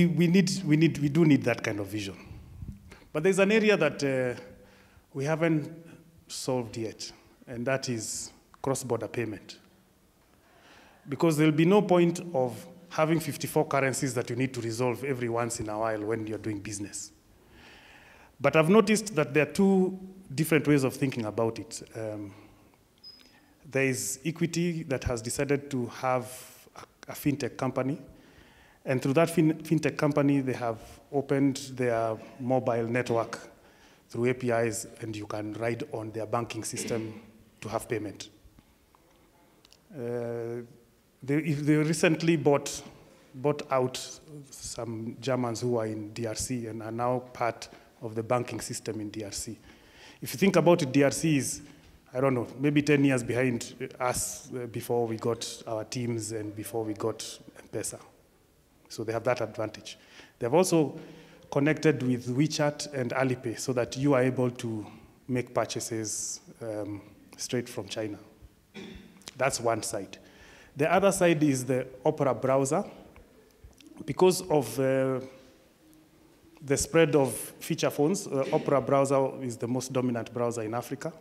do need that kind of vision. But there's an area that we haven't solved yet, and that is cross-border payment. Because there'll be no point of having 54 currencies that you need to resolve every once in a while when you're doing business. But I've noticed that there are two different ways of thinking about it. There is Equity that has decided to have a fintech company. And through that fintech company, they have opened their mobile network through APIs, and you can ride on their banking system to have payment. They recently bought out some Germans who are in DRC and are now part of the banking system in DRC. If you think about it, DRC is, I don't know, maybe 10 years behind us before we got our teams and before we got M-Pesa. So they have that advantage. They've also connected with WeChat and Alipay so that you are able to make purchases straight from China. That's one side. The other side is the Opera browser. Because of the spread of feature phones, Opera browser is the most dominant browser in Africa.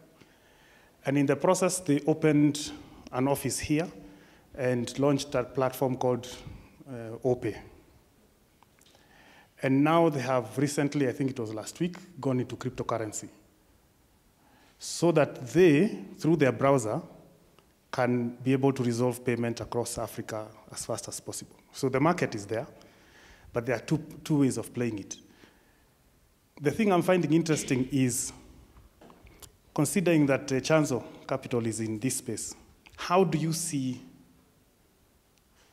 And in the process, they opened an office here and launched a platform called OPE. And now they have recently, I think it was last week, gone into cryptocurrency. so that they, through their browser, can be able to resolve payment across Africa as fast as possible. So the market is there, but there are two ways of playing it. The thing I'm finding interesting is, considering that Chanzo Capital is in this space, how do you see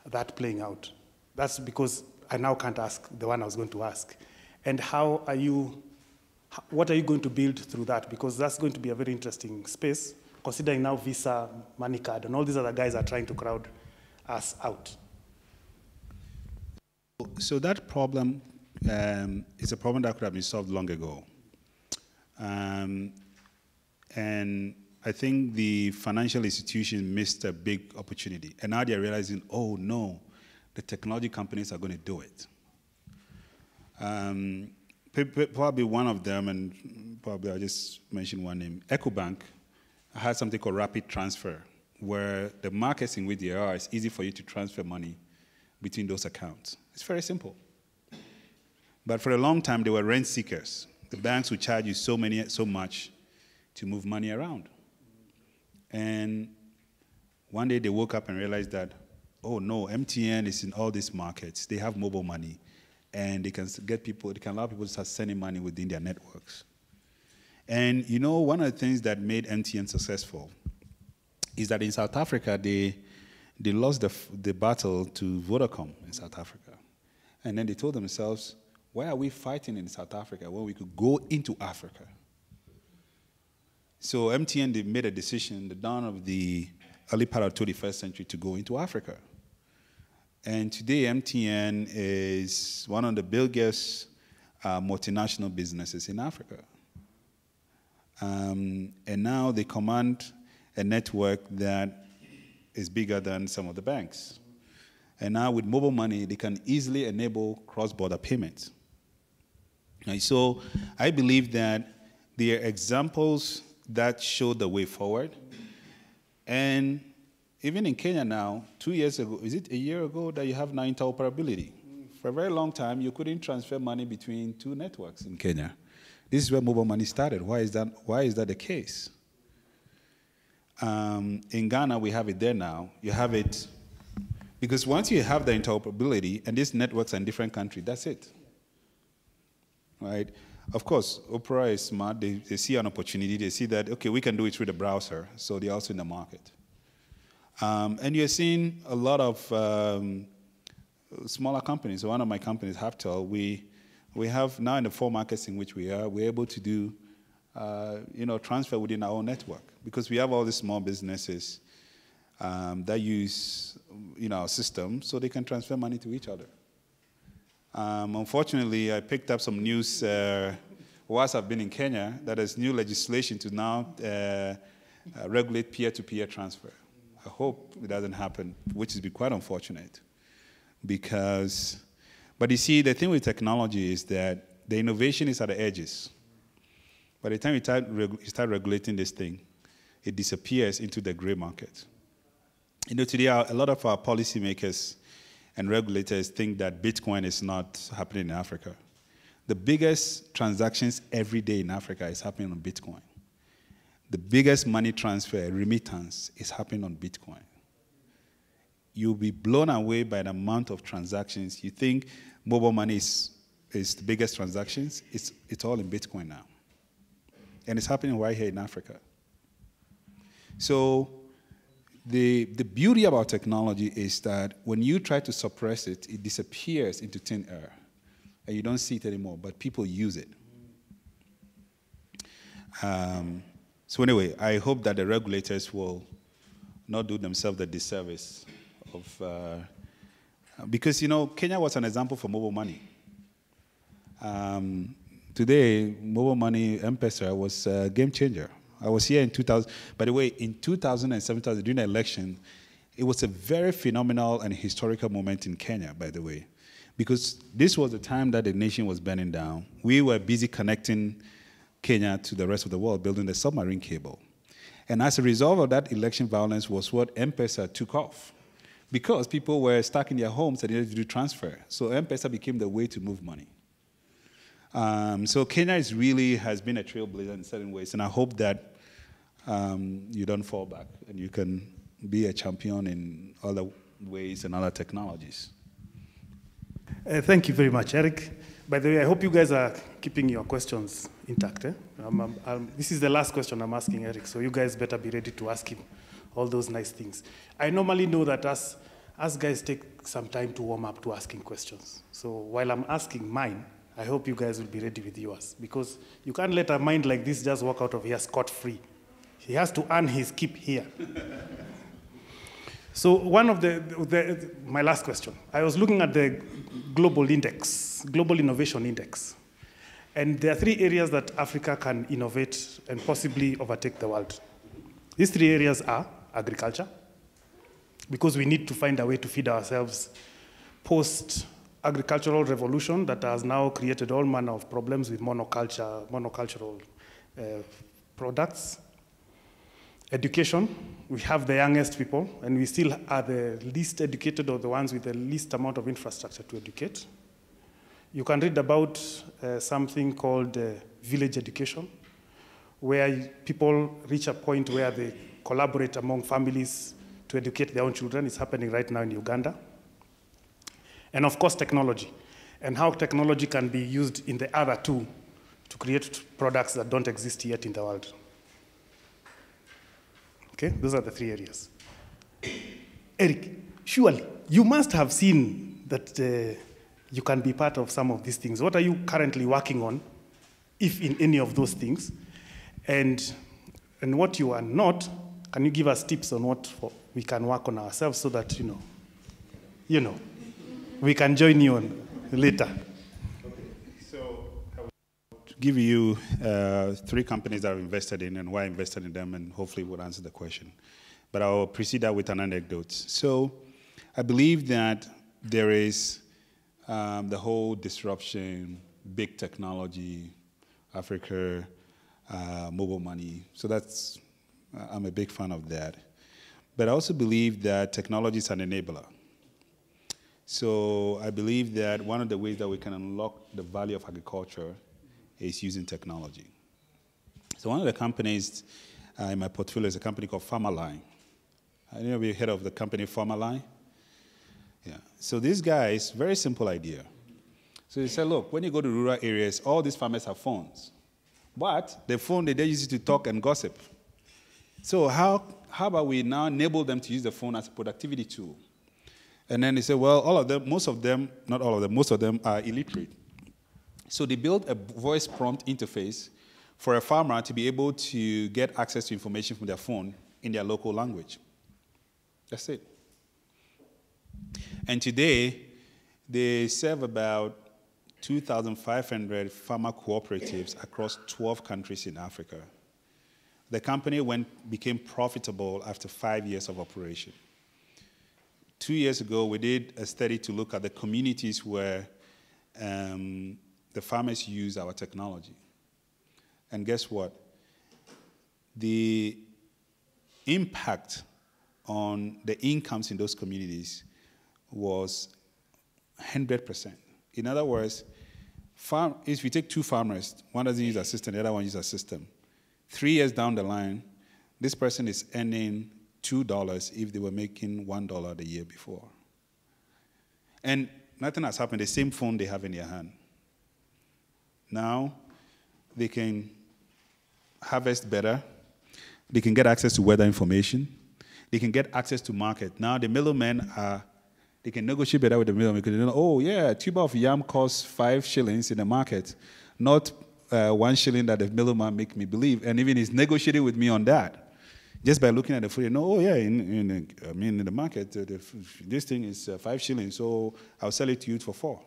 that playing out? That's because I now can't ask the one I was going to ask. And what are you going to build through that? Because that's going to be a very interesting space, considering now Visa, MoneyCard, and all these other guys are trying to crowd us out. So that problem is a problem that could have been solved long ago. And I think the financial institution missed a big opportunity. And now they're realizing, oh no, the technology companies are going to do it. Probably one of them, and probably I'll just mention one name, EcoBank has something called rapid transfer, where the markets in which they are, it's easy for you to transfer money between those accounts. It's very simple. But for a long time, they were rent seekers. The banks would charge you so much to move money around. And one day they woke up and realized that, oh no, MTN is in all these markets. They have mobile money, and they can allow people to start sending money within their networks. And you know, one of the things that made MTN successful is that in South Africa, they lost the battle to Vodacom in South Africa. And then they told themselves, why are we fighting in South Africa when we could go into Africa? So MTN, they made a decision, the dawn of the early part of the 21st century, to go into Africa. And today, MTN is one of the biggest multinational businesses in Africa. And now they command a network that is bigger than some of the banks. And now with mobile money, they can easily enable cross-border payments. And so I believe that there are examples that show the way forward. And even in Kenya now, 2 years ago, is it a year ago that you have now interoperability? For a very long time, you couldn't transfer money between two networks in Kenya. This is where mobile money started. Why is that the case? In Ghana, we have it there now. You have it, because once you have the interoperability, and these networks are in different countries, that's it. Right? Of course, Opera is smart. They see an opportunity. They see that, okay, we can do it through the browser, so they're also in the market. And you're seeing a lot of smaller companies. So one of my companies, Haftel, we have now in the 4 markets in which we are, we're able to do transfer within our own network, because we have all these small businesses that use our system, so they can transfer money to each other. Unfortunately, I picked up some news whilst I've been in Kenya that there's new legislation to now regulate peer-to-peer transfer. I hope it doesn't happen, which would be quite unfortunate. But you see, the thing with technology is that the innovation is at the edges. By the time you start regulating this thing, it disappears into the gray market. Today, a lot of our policymakers and regulators think that Bitcoin is not happening in Africa. The biggest transactions every day in Africa is happening on Bitcoin. The biggest money transfer, remittance, is happening on Bitcoin. You'll be blown away by the amount of transactions. You think mobile money is the biggest transactions? It's all in Bitcoin now. And it's happening right here in Africa. So the beauty about technology is that when you try to suppress it, it disappears into thin air. And you don't see it anymore, but people use it. So anyway, I hope that the regulators will not do themselves the disservice of, because Kenya was an example for mobile money. Today, mobile money, M-Pesa, was a game changer. I was here in 2000. By the way, in 2007, during the election, it was a very phenomenal and historical moment in Kenya, by the way, because this was the time that the nation was burning down. We were busy connecting Kenya to the rest of the world, building the submarine cable. And as a result of that election violence was what M-Pesa took off, because people were stuck in their homes and they needed to do transfer. So M-Pesa became the way to move money. So Kenya has been a trailblazer in certain ways, and I hope that you don't fall back, and you can be a champion in other ways and other technologies. Thank you very much, Eric. By the way, I hope you guys are keeping your questions intact. This is the last question I'm asking Eric, so you guys better be ready to ask him all those nice things. I normally know that us guys take some time to warm up to asking questions. So while I'm asking mine, I hope you guys will be ready with yours, because you can't let a mind like this just walk out of here scot-free. He has to earn his keep here. So one of my last question, I was looking at the global innovation index. And there are 3 areas that Africa can innovate and possibly overtake the world. These 3 areas are agriculture, because we need to find a way to feed ourselves post-agricultural revolution that has now created all manner of problems with monocultural products. Education, we have the youngest people, and we still are the least educated, or the ones with the least amount of infrastructure to educate. You can read about something called village education, where people reach a point where they collaborate among families to educate their own children. It's happening right now in Uganda. And of course, technology, and how technology can be used in the other 2 to create products that don't exist yet in the world. Okay, those are the 3 areas. Eric, surely you must have seen that you can be part of some of these things. What are you currently working on, if in any of those things? And what you are not, can you give us tips on what we can work on ourselves, so that, we can join you on later? So I will give you 3 companies that I've invested in and why I invested in them, and hopefully we'll answer the question. But I'll precede that with an anecdote. So I believe that there is the whole disruption, big technology, Africa, mobile money. So I'm a big fan of that. But I also believe that technology is an enabler. So I believe that one of the ways that we can unlock the value of agriculture is using technology. So one of the companies in my portfolio is a company called Farmerline. I don't know if you've heard of the company Farmerline. Yeah. So these guys, very simple idea. So they said, look, when you go to rural areas, all these farmers have phones. But the phone, they use it to talk and gossip. So how about we now enable them to use the phone as a productivity tool? And then they said, well, most of them are illiterate. So they built a voice prompt interface for a farmer to be able to get access to information from their phone in their local language. That's it. And today, they serve about 2,500 farmer cooperatives across 12 countries in Africa. The company became profitable after 5 years of operation. 2 years ago, we did a study to look at the communities where the farmers use our technology. And guess what? The impact on the incomes in those communities was 100%. In other words, if you take 2 farmers, one doesn't use a system, the other one uses a system. 3 years down the line, this person is earning $2 if they were making $1 the year before. And nothing has happened, the same phone they have in their hand. Now, they can harvest better, they can get access to weather information, they can get access to market. Now, the middlemen they can negotiate better with the middlemen because they know, oh, yeah, a tuber of yam costs 5 shillings in the market, not 1 shilling that the middleman make me believe. And even he's negotiating with me on that. Just by looking at the food, you know, oh, yeah, in the market, this thing is 5 shillings, so I'll sell it to you for 4.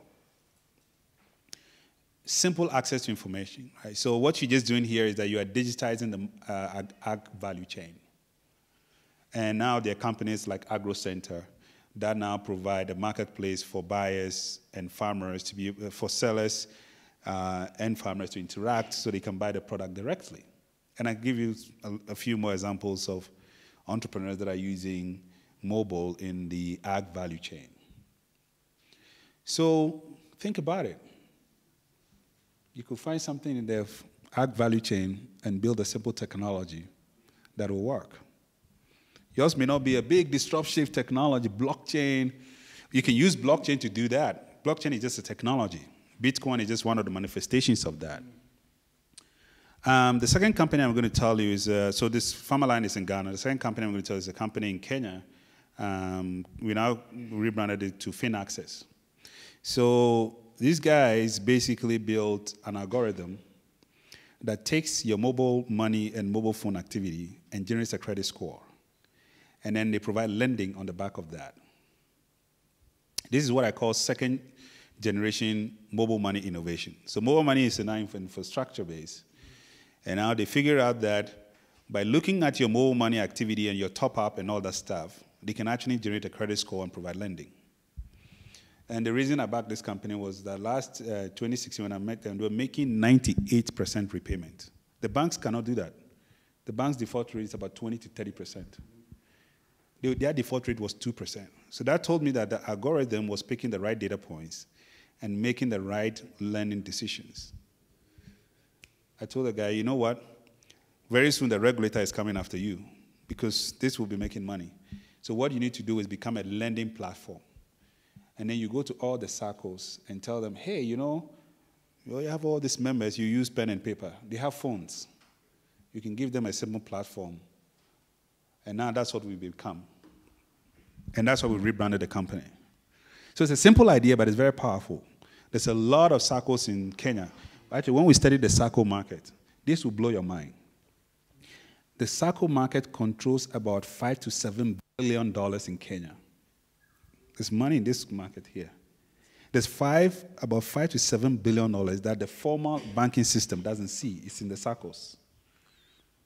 Simple access to information. Right? So what you're just doing here is that you are digitizing the ag value chain. And now there are companies like AgroCenter that now provide a marketplace for buyers and farmers to be, for sellers and farmers to interact so they can buy the product directly. And I'll give you a few more examples of entrepreneurs that are using mobile in the ag value chain. So think about it. You could find something in the ag value chain and build a simple technology that will work. Yours may not be a big disruptive technology, blockchain. You can use blockchain to do that. Blockchain is just a technology. Bitcoin is just one of the manifestations of that. The second company I'm going to tell you is, so this Farmerline is in Ghana. The second company I'm going to tell you is a company in Kenya. We now rebranded it to FinAccess. So these guys basically built an algorithm that takes your mobile money and mobile phone activity and generates a credit score. And then they provide lending on the back of that. This is what I call second generation mobile money innovation. So mobile money is now infrastructure based. And now they figure out that by looking at your mobile money activity and your top up and all that stuff, they can actually generate a credit score and provide lending. And the reason I backed this company was that last 2016 when I met them, they were making 98% repayment. The banks cannot do that. The bank's default rate is about 20 to 30%. Their default rate was 2%. So that told me that the algorithm was picking the right data points and making the right lending decisions. I told the guy, you know what? Very soon the regulator is coming after you because this will be making money. So what you need to do is become a lending platform. And then you go to all the circles and tell them, hey, you know, you have all these members, you use pen and paper. They have phones. You can give them a simple platform. And now that's what we've become. And that's why we rebranded the company. So it's a simple idea, but it's very powerful. There's a lot of circles in Kenya. Actually, when we studied the circle market, this will blow your mind. The circle market controls about $5 to $7 billion in Kenya. There's money in this market here. There's about $5 to $7 billion that the formal banking system doesn't see. It's in the circles.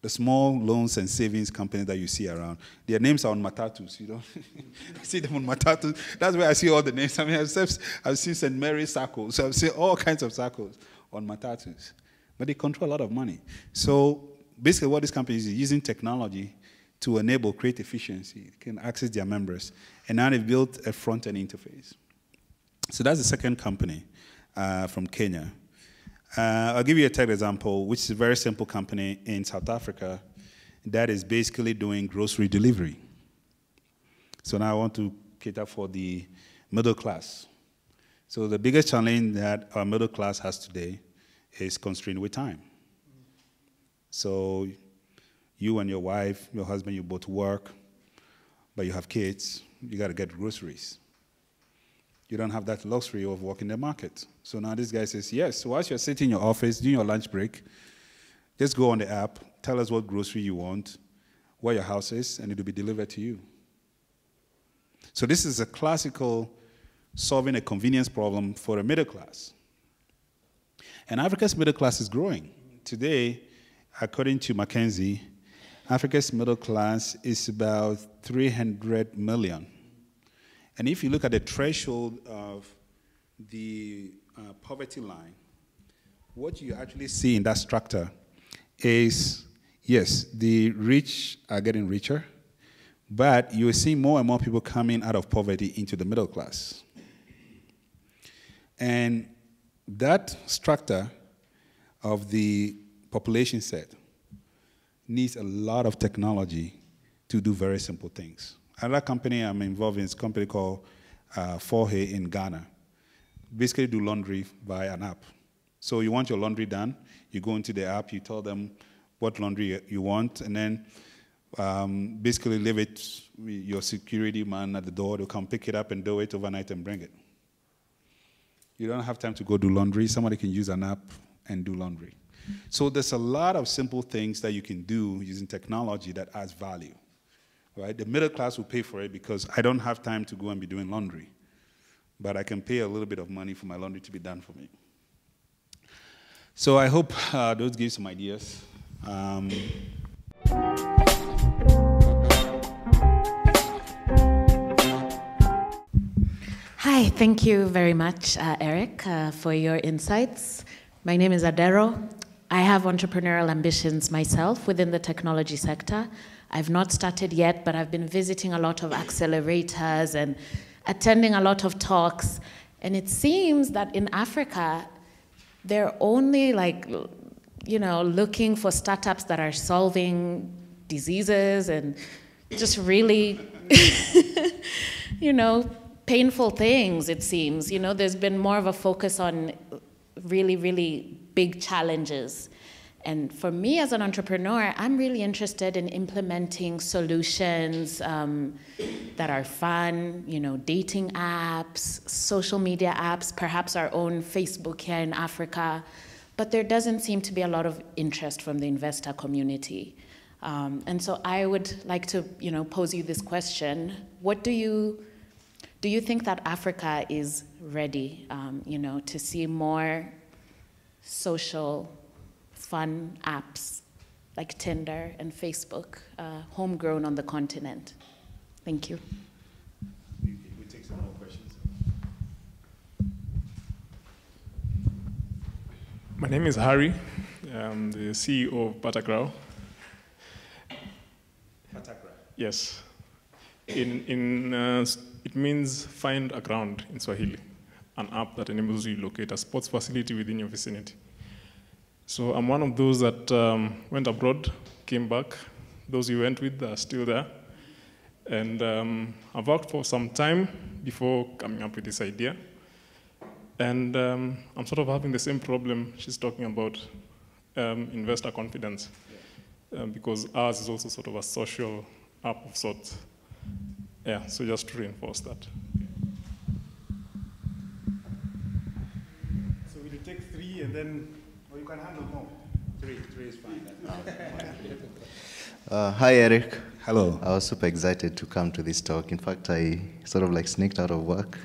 The small loans and savings companies that you see around, their names are on matatus, you know. I see them on matatus. That's where I see all the names. I mean, I've seen St. Mary's circles. So I've seen all kinds of circles on matatus. But they control a lot of money. So basically what this company is using technology to enable create efficiency. They can access their members. And now they've built a front-end interface. So that's the second company from Kenya. I'll give you a third example, which is a very simple company in South Africa that is basically doing grocery delivery. So now I want to cater for the middle class. So the biggest challenge that our middle class has today is constrained with time. So you and your wife, your husband, you both work, but you have kids, you got to get groceries. You don't have that luxury of working the market. So now this guy says, yes, whilst you're sitting in your office, doing your lunch break, just go on the app, tell us what grocery you want, where your house is, and it will be delivered to you. So this is a classical solving a convenience problem for a middle class. And Africa's middle class is growing. Today, according to McKinsey, Africa's middle class is about 300 million. And if you look at the threshold of the poverty line, what you actually see in that structure is, yes, the rich are getting richer, but you will see more and more people coming out of poverty into the middle class. And that structure of the population set needs a lot of technology to do very simple things. Another company I'm involved in is a company called Forhe in Ghana. Basically do laundry via an app. So you want your laundry done, you go into the app, you tell them what laundry you want, and then basically leave it with your security man at the door. They'll come pick it up and do it overnight and bring it. You don't have time to go do laundry. Somebody can use an app and do laundry. So there's a lot of simple things that you can do using technology that adds value. Right? The middle class will pay for it because I don't have time to go and be doing laundry. But I can pay a little bit of money for my laundry to be done for me. So I hope those give some ideas. Hi, thank you very much, Eric, for your insights. My name is Adero. I have entrepreneurial ambitions myself within the technology sector. I've not started yet, but I've been visiting a lot of accelerators and attending a lot of talks. And it seems that in Africa, they're only looking for startups that are solving diseases and just really, painful things, it seems. There's been more of a focus on really, really big challenges. And for me as an entrepreneur, I'm really interested in implementing solutions that are fun, dating apps, social media apps, perhaps our own Facebook here in Africa. But there doesn't seem to be a lot of interest from the investor community. And so I would like to, pose you this question. What do you think that Africa is ready, to see more social fun apps like Tinder and Facebook, homegrown on the continent? Thank you. We take some more questions. My name is Harry. I'm the CEO of Patagrao. Patagrao? Yes. It means find a ground in Swahili, an app that enables you to locate a sports facility within your vicinity. So I'm one of those that went abroad, came back. Those you went with are still there. And I've worked for some time before coming up with this idea. And I'm sort of having the same problem she's talking about, investor confidence, because ours is also sort of a social app of sorts. Yeah, so just to reinforce that. So we'll take 3 and then, or you can handle more. 3 is fine. Hi, Eric. Hello. I was super excited to come to this talk. In fact, I sort of sneaked out of work,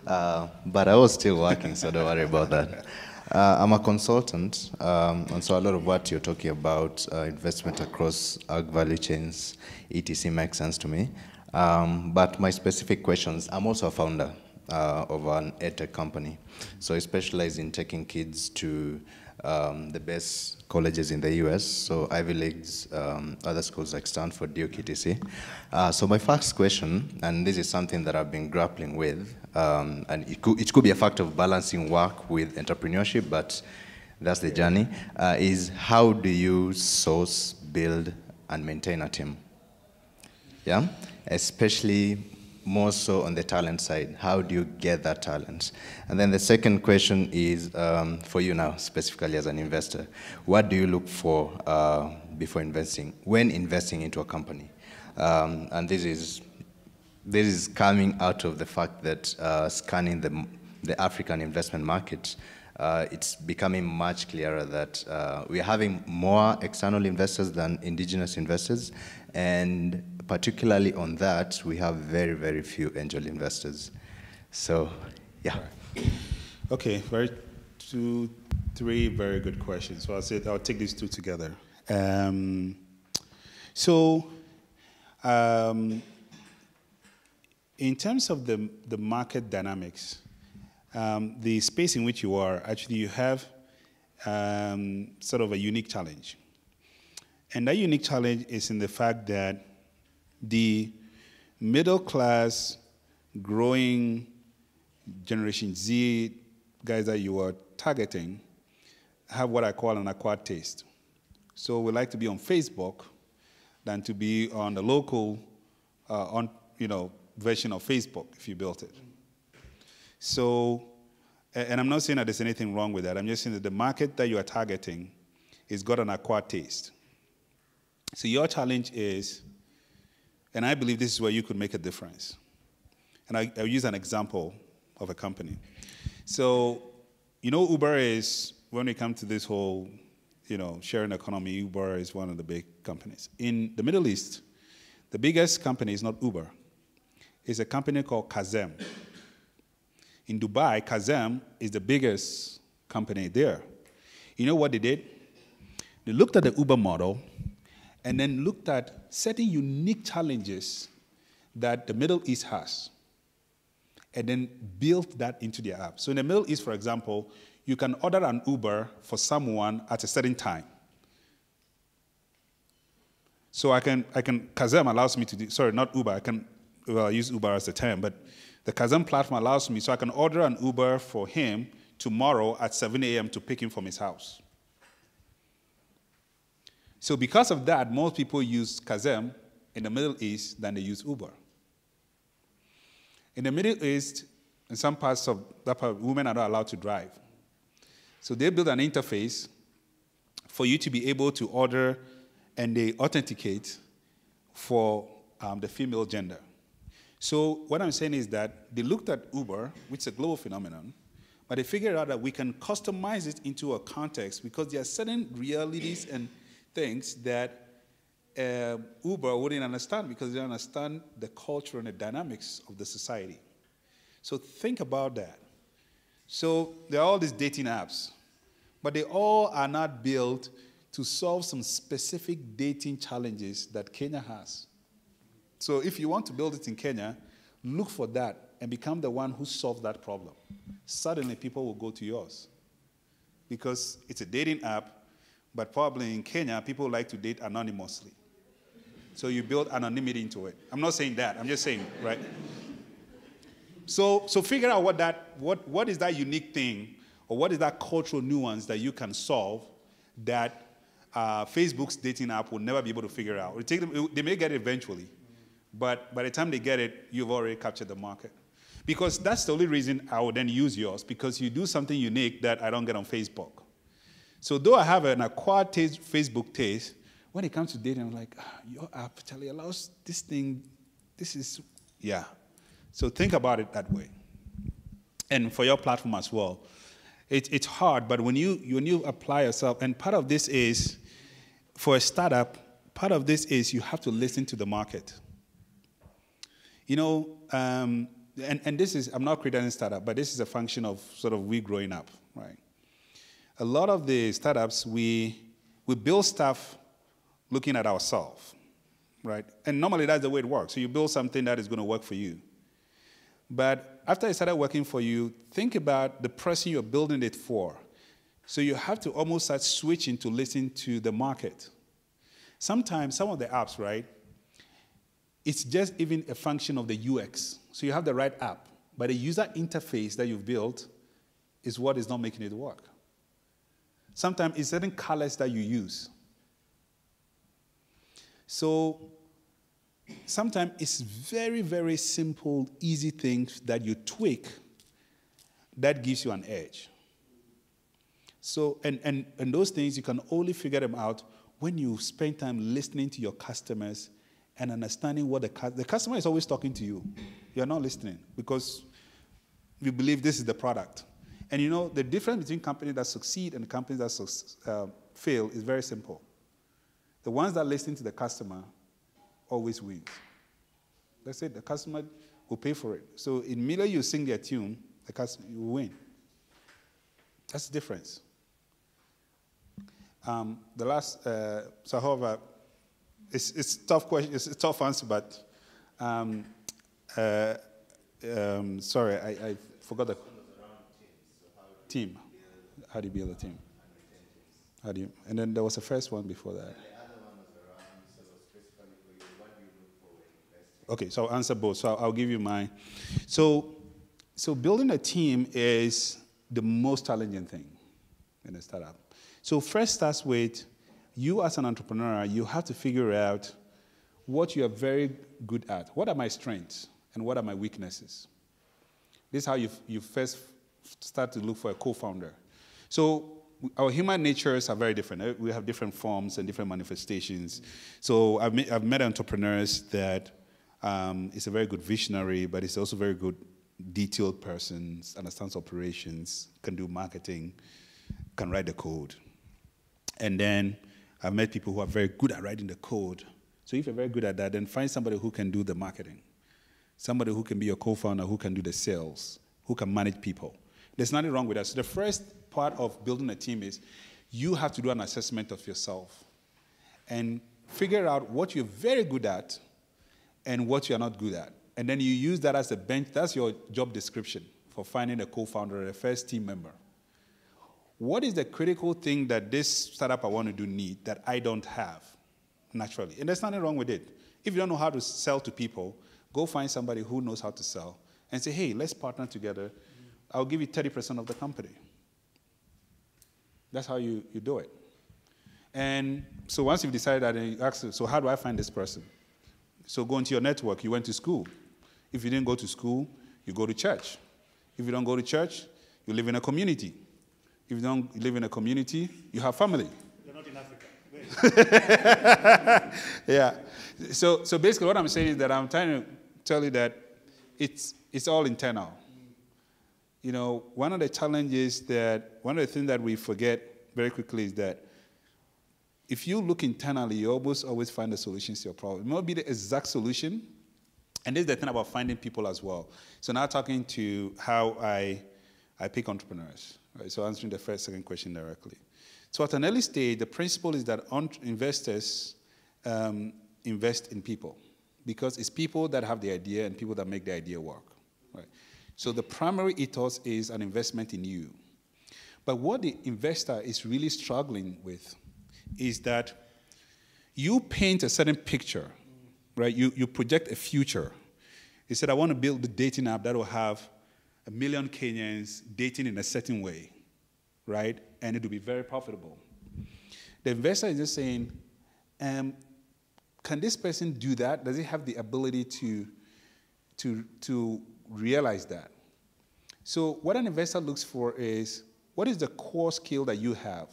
but I was still working, so don't worry about that. I'm a consultant, and so a lot of what you're talking about, investment across ag value chains, etc., makes sense to me. But my specific questions, I'm also a founder of an edtech company. So I specialize in taking kids to the best colleges in the US, so Ivy Leagues, other schools like Stanford, Duke, etc. So my first question, and this is something that I've been grappling with, and it could be a fact of balancing work with entrepreneurship, but that's the journey, is how do you source, build, and maintain a team? Yeah, especially more so on the talent side. How do you get that talent? And then the second question is for you now, specifically as an investor. What do you look for before investing, when investing into a company? And this is coming out of the fact that scanning the African investment market, it's becoming much clearer that we're having more external investors than indigenous investors, and particularly on that, we have very, very few angel investors. So, yeah. Okay, 3 very good questions. So I'll take these 2 together. In terms of the market dynamics, the space in which you are, actually you have sort of a unique challenge. And that unique challenge is in the fact that the middle class, growing Generation Z guys that you are targeting have what I call an acquired taste. So we like to be on Facebook than to be on the local, version of Facebook if you built it. So, and I'm not saying that there's anything wrong with that. I'm just saying that the market that you are targeting has got an acquired taste. So your challenge is, and I believe this is where you could make a difference. And I'll use an example of a company. So, Uber is, when we come to this whole, sharing economy, Uber is one of the big companies. In the Middle East, the biggest company is not Uber. It's a company called Kazem. In Dubai, Kazem is the biggest company there. You know what they did? They looked at the Uber model and then looked at certain unique challenges that the Middle East has, and then built that into their app. So in the Middle East, for example, you can order an Uber for someone at a certain time. So Kazem allows me to do, sorry, not Uber, I use Uber as a term, but the Kazem platform allows me, so I can order an Uber for him tomorrow at 7 a.m. to pick him from his house. So because of that, most people use Kazem in the Middle East than they use Uber. In the Middle East, in some parts of that part, women are not allowed to drive. So they build an interface for you to be able to order, and they authenticate for the female gender. So what I'm saying is that they looked at Uber, which is a global phenomenon, but they figured out that we can customize it into a context because there are certain realities and things that Uber wouldn't understand because they don't understand the culture and the dynamics of the society. So think about that. So there are all these dating apps, but they all are not built to solve some specific dating challenges that Kenya has. So if you want to build it in Kenya, look for that and become the one who solves that problem. Suddenly people will go to yours because it's a dating app, but probably in Kenya, people like to date anonymously. So you build anonymity into it. I'm not saying that, I'm just saying, right? So figure out what is that unique thing, or what is that cultural nuance that you can solve that Facebook's dating app will never be able to figure out. They may get it eventually, but by the time they get it, you've already captured the market. Because that's the only reason I would then use yours, because you do something unique that I don't get on Facebook. So though I have an acquired Facebook taste, when it comes to dating, I'm like, your app actually allows this thing, this is, yeah. So think about it that way. And for your platform as well. It's hard, but when you apply yourself, and part of this is, for a startup, part of this is you have to listen to the market. You know, and this is, I'm not criticizing startup, but this is a function of sort of we growing up, right? A lot of the startups, we build stuff looking at ourselves, right? And normally that's the way it works. So you build something that is going to work for you. But after it started working for you, think about the person you're building it for. So you have to almost start switching to listen to the market. Sometimes some of the apps, right, it's just even a function of the UX. So you have the right app, but the user interface that you've built is what is not making it work. Sometimes it's certain colors that you use. So sometimes it's very, very simple, easy things that you tweak that gives you an edge. So, and those things, you can only figure them out when you spend time listening to your customers and understanding what the customer is always talking to you. You're not listening because you believe this is the product. And you know, the difference between companies that succeed and companies that fail is very simple. The ones that listen to the customer always wins. That's it. The customer will pay for it. So immediately you sing their tune, the customer will win. That's the difference. The last, so however, it's a tough question. It's a tough answer, but sorry, I forgot the team. How do you build a team? How do you? And then there was a first one before that. Okay, so I'll answer both. So I'll give you mine. So building a team is the most challenging thing in a startup. So first starts with you as an entrepreneur, you have to figure out what you are very good at. What are my strengths and what are my weaknesses? This is how you first start to look for a co-founder. So our human natures are very different. We have different forms and different manifestations. So I've met entrepreneurs that is a very good visionary, but is also very good detailed person, understands operations, can do marketing, can write the code. And then I've met people who are very good at writing the code. So if you're very good at that, then find somebody who can do the marketing, somebody who can be your co-founder, who can do the sales, who can manage people. There's nothing wrong with that. So the first part of building a team is you have to do an assessment of yourself and figure out what you're very good at and what you're not good at. And then you use that as a bench. That's your job description for finding a co-founder or a first team member. What is the critical thing that this startup I want to do need that I don't have naturally? And there's nothing wrong with it. If you don't know how to sell to people, go find somebody who knows how to sell and say, hey, let's partner together. I'll give you 30% of the company. That's how you do it. And so once you've decided that, then you ask, so how do I find this person? So go into your network. You went to school. If you didn't go to school, you go to church. If you don't go to church, you live in a community. If you don't live in a community, you have family. You're not in Africa. Yeah. So basically what I'm saying is that I'm trying to tell you that it's all internal. You know, one of the things that we forget very quickly is that if you look internally, you always find the solutions to your problem. It may not be the exact solution, and this is the thing about finding people as well. So now talking to how I pick entrepreneurs, right? So answering the second question directly. So at an early stage, the principle is that investors invest in people because it's people that have the idea and people that make the idea work, right? So the primary ethos is an investment in you. But what the investor is really struggling with is that you paint a certain picture, right? You project a future. You said, I want to build the dating app that will have 1 million Kenyans dating in a certain way, right? And it will be very profitable. The investor is just saying, can this person do that? Does he have the ability to realize that? So what an investor looks for is, what is the core skill that you have?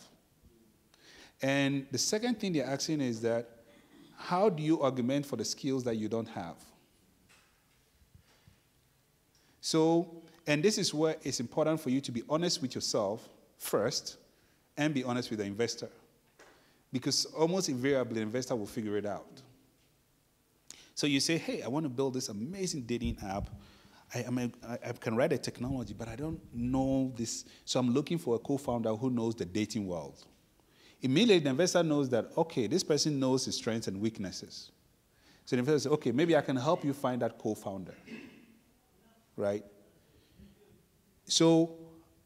And the second thing they're asking is that, how do you augment for the skills that you don't have? So, and this is where it's important for you to be honest with yourself first and be honest with the investor. Because almost invariably, the investor will figure it out. So you say, hey, I want to build this amazing dating app. I can write a technology, but I don't know this. So I'm looking for a co-founder who knows the dating world. Immediately, the investor knows that, okay, this person knows his strengths and weaknesses. So the investor says, okay, maybe I can help you find that co-founder, right? So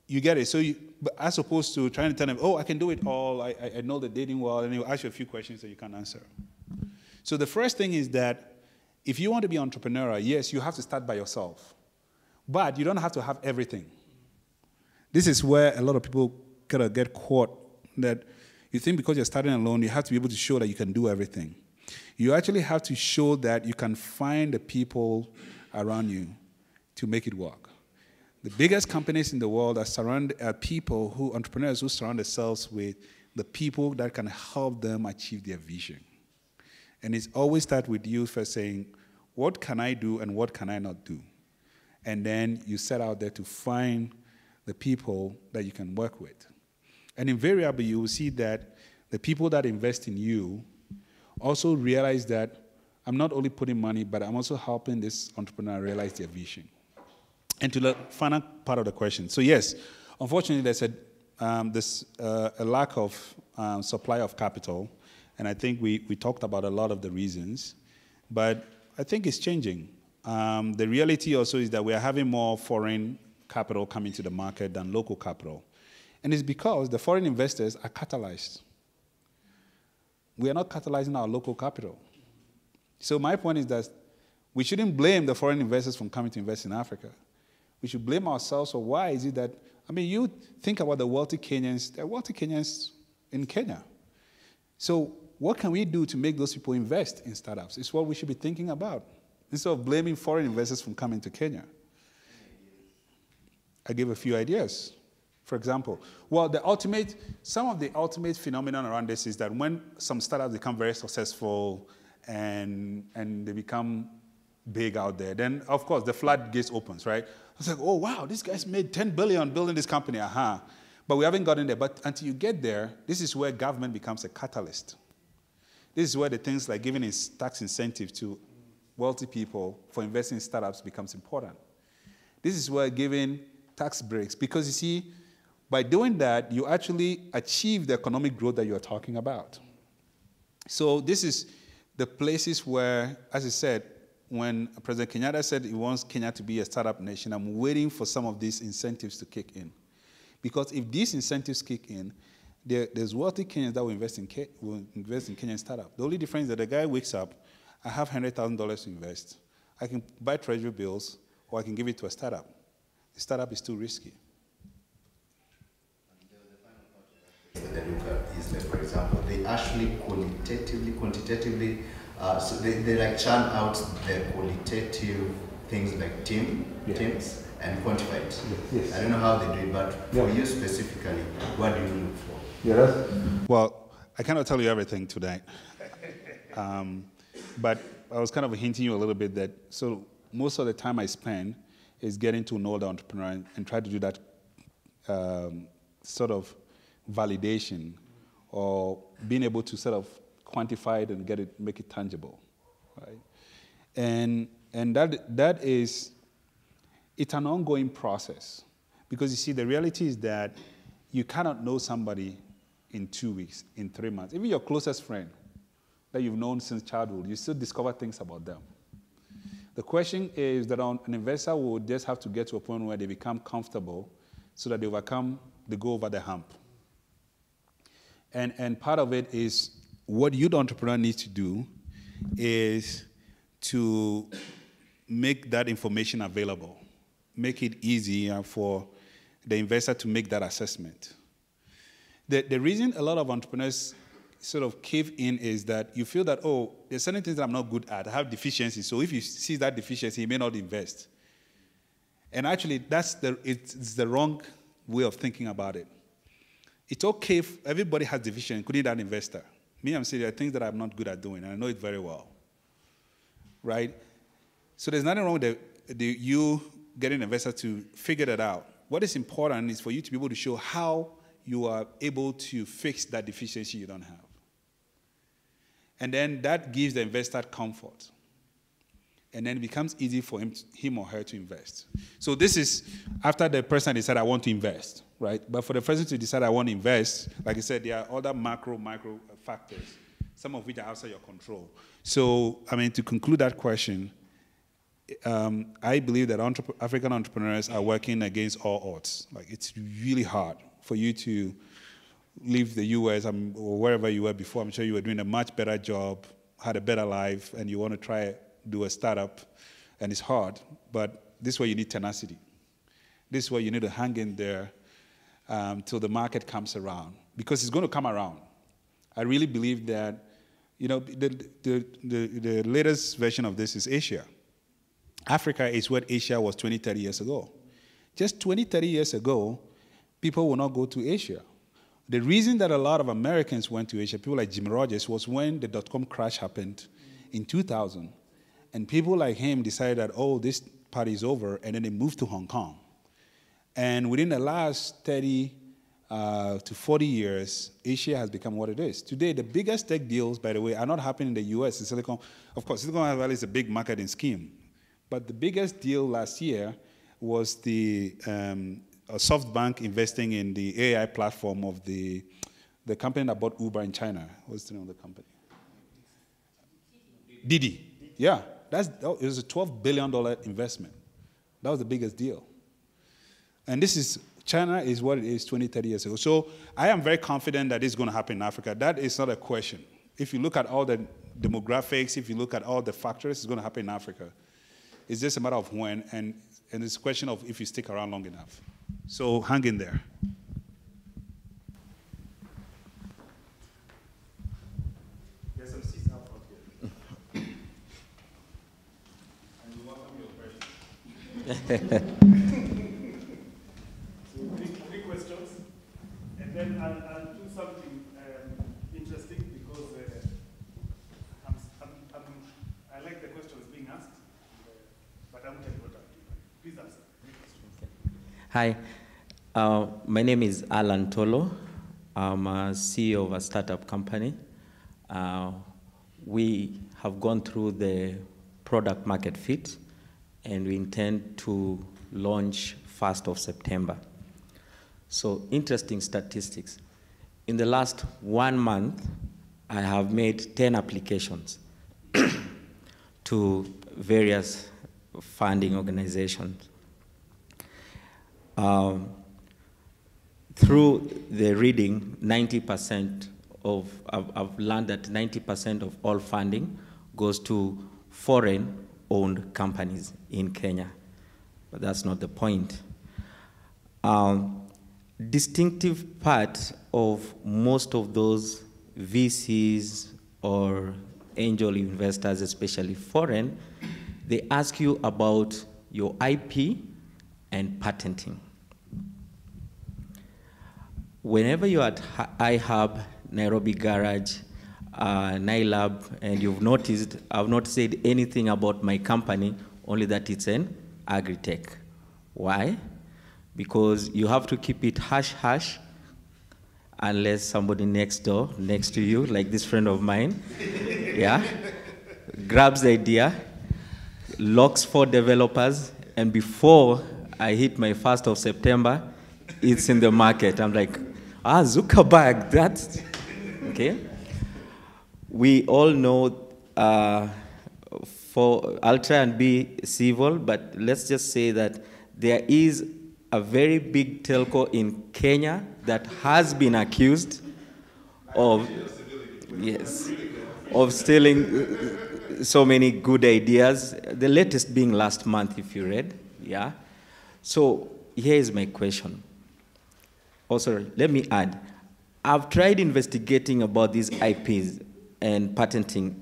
you get it. So but as opposed to trying to tell them, oh, I can do it all. I know the dating world, and he'll ask you a few questions that you can't answer. So the first thing is that if you want to be entrepreneurial, yes, you have to start by yourself. But you don't have to have everything. This is where a lot of people kind of get caught, that you think because you're starting alone, you have to be able to show that you can do everything. You actually have to show that you can find the people around you to make it work. The biggest companies in the world are people entrepreneurs who surround themselves with the people that can help them achieve their vision. And it's always start with you first saying, what can I do and what can I not do? And then you set out there to find the people that you can work with. And invariably, you will see that the people that invest in you also realize that I'm not only putting money, but I'm also helping this entrepreneur realize their vision. And to the final part of the question. So yes, unfortunately, there's a lack of supply of capital. And I think we talked about a lot of the reasons. But I think it's changing. The reality also is that we are having more foreign capital coming to the market than local capital. And it's because the foreign investors are catalyzed. We are not catalyzing our local capital. So my point is that we shouldn't blame the foreign investors from coming to invest in Africa. We should blame ourselves for why is it that, you think about the wealthy Kenyans, there are wealthy Kenyans in Kenya. So what can we do to make those people invest in startups? It's what we should be thinking about, instead of blaming foreign investors from coming to Kenya. I gave a few ideas. For example, some of the ultimate phenomenon around this is that when some startups become very successful and they become big out there, then of course the floodgates opens, right? It's like, oh wow, this guy's made 10 billion building this company, But we haven't gotten there. But until you get there, this is where government becomes a catalyst. This is where the things like giving tax incentive to wealthy people for investing in startups becomes important. This is where giving tax breaks, because you see, by doing that, you actually achieve the economic growth that you're talking about. So this is the places where, as I said, when President Kenyatta said he wants Kenya to be a startup nation, I'm waiting for some of these incentives to kick in. Because if these incentives kick in, there's wealthy Kenyans that will invest in Kenyan startup. The only difference is that the guy wakes up, I have $100,000 to invest. I can buy treasury bills, or I can give it to a startup. The startup is too risky. The final part of that is, for example, example, they actually quantitatively, so they like churn out the qualitative things like teams, and quantify it. Yes. I don't know how they do it, but for you specifically, what do you look for? Well, I cannot tell you everything today. But I was kind of hinting you a little bit that, so most of the time I spend is getting to know the entrepreneur and try to do that sort of validation or being able to sort of quantify it and make it tangible, right? And that is, it's an ongoing process, because you see, the reality is that you cannot know somebody in 2 weeks, in 3 months. Even your closest friend that you've known since childhood, you still discover things about them. The question is that an investor will just have to get to a point where they become comfortable so that they go over the hump. And part of it is what you, the entrepreneur, needs to do is to make that information available, make it easier for the investor to make that assessment. The reason a lot of entrepreneurs sort of cave in is that you feel that, oh, there's certain things that I'm not good at, I have deficiencies, so if you see that deficiency, you may not invest. And actually, it's the wrong way of thinking about it. It's okay if everybody has deficiencies, including that investor. Me, I'm saying there are things that I'm not good at doing, and I know it very well, right? So there's nothing wrong with you getting an investor to figure that out. What is important is for you to be able to show how you are able to fix that deficiency you don't have. And then that gives the investor comfort. And then it becomes easy for him or her to invest. So this is after the person decided, I want to invest, right? But for the person to decide, I want to invest, like I said, there are other micro factors, some of which are outside your control. So, I mean, to conclude that question, I believe that African entrepreneurs are working against all odds. Like, it's really hard for you to leave the US or wherever you were before. I'm sure you were doing a much better job, had a better life, and you want to try do a startup, and it's hard. But this is where you need tenacity. This is where you need to hang in there till the market comes around, because it's going to come around. I really believe that, you know, the latest version of this is Asia. Africa is what Asia was 20, 30 years ago. Just 20, 30 years ago, people will not go to Asia. The reason that a lot of Americans went to Asia, people like Jim Rogers, was when the dot-com crash happened in 2000. And people like him decided that, oh, this party is over, and then they moved to Hong Kong. And within the last 30 to 40 years, Asia has become what it is. Today, the biggest tech deals, by the way, are not happening in the US. In Silicon, of course, Silicon Valley is a big marketing scheme. But the biggest deal last year was the SoftBank investing in the AI platform of the company that bought Uber in China. What's the name of the company? Didi. Yeah, it was a $12 billion investment. That was the biggest deal. And China is what it is 20, 30 years ago. So I am very confident that it's going to happen in Africa. That is not a question. If you look at all the demographics, if you look at all the factors, it's going to happen in Africa. It's just a matter of when, and it's a question of if you stick around long enough. So hang in there. There's some seats out here. And we welcome your questions. So three questions, and then I'll do something interesting, because I like the questions being asked, but I won't tell you what I'll do. Please answer. Hi, my name is Alan Tolo. I'm a CEO of a startup company. We have gone through the product market fit, and we intend to launch 1st of September. So, interesting statistics. In the last 1 month, I have made 10 applications to various funding organizations. Through the reading, 90% I've learned that 90% of all funding goes to foreign-owned companies in Kenya. But that's not the point. Distinctive part of most of those VCs or angel investors, especially foreign, they ask you about your IP and patenting. Whenever you're at iHub, Nairobi Garage, NILAB, and you've noticed, I've not said anything about my company, only that it's an agri-tech. Why? Because you have to keep it hush-hush, unless somebody next door, next to you, like this friend of mine, yeah, grabs the idea, locks 4 developers, and before I hit my 1st of September, it's in the market. I'm like, Zuckerberg, that's, okay. We all know, I'll try and be civil, but let's just say that there is a very big telco in Kenya that has been accused of, yes, of stealing so many good ideas, the latest being last month, if you read, yeah? So here is my question. Also, let me add, I've tried investigating about these IPs and patenting.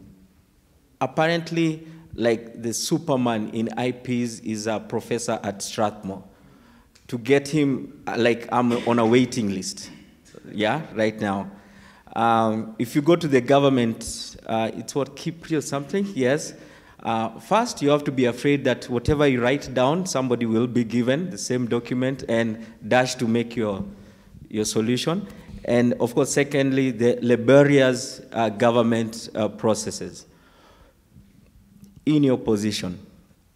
Apparently, like the Superman in IPs is a professor at Strathmore. To get him, like I'm on a waiting list, yeah, right now. If you go to the government, it's what, Kipri or something, yes. First, you have to be afraid that whatever you write down, somebody will be given the same document and dash to make your solution. And of course, secondly, the laborious government processes. In your position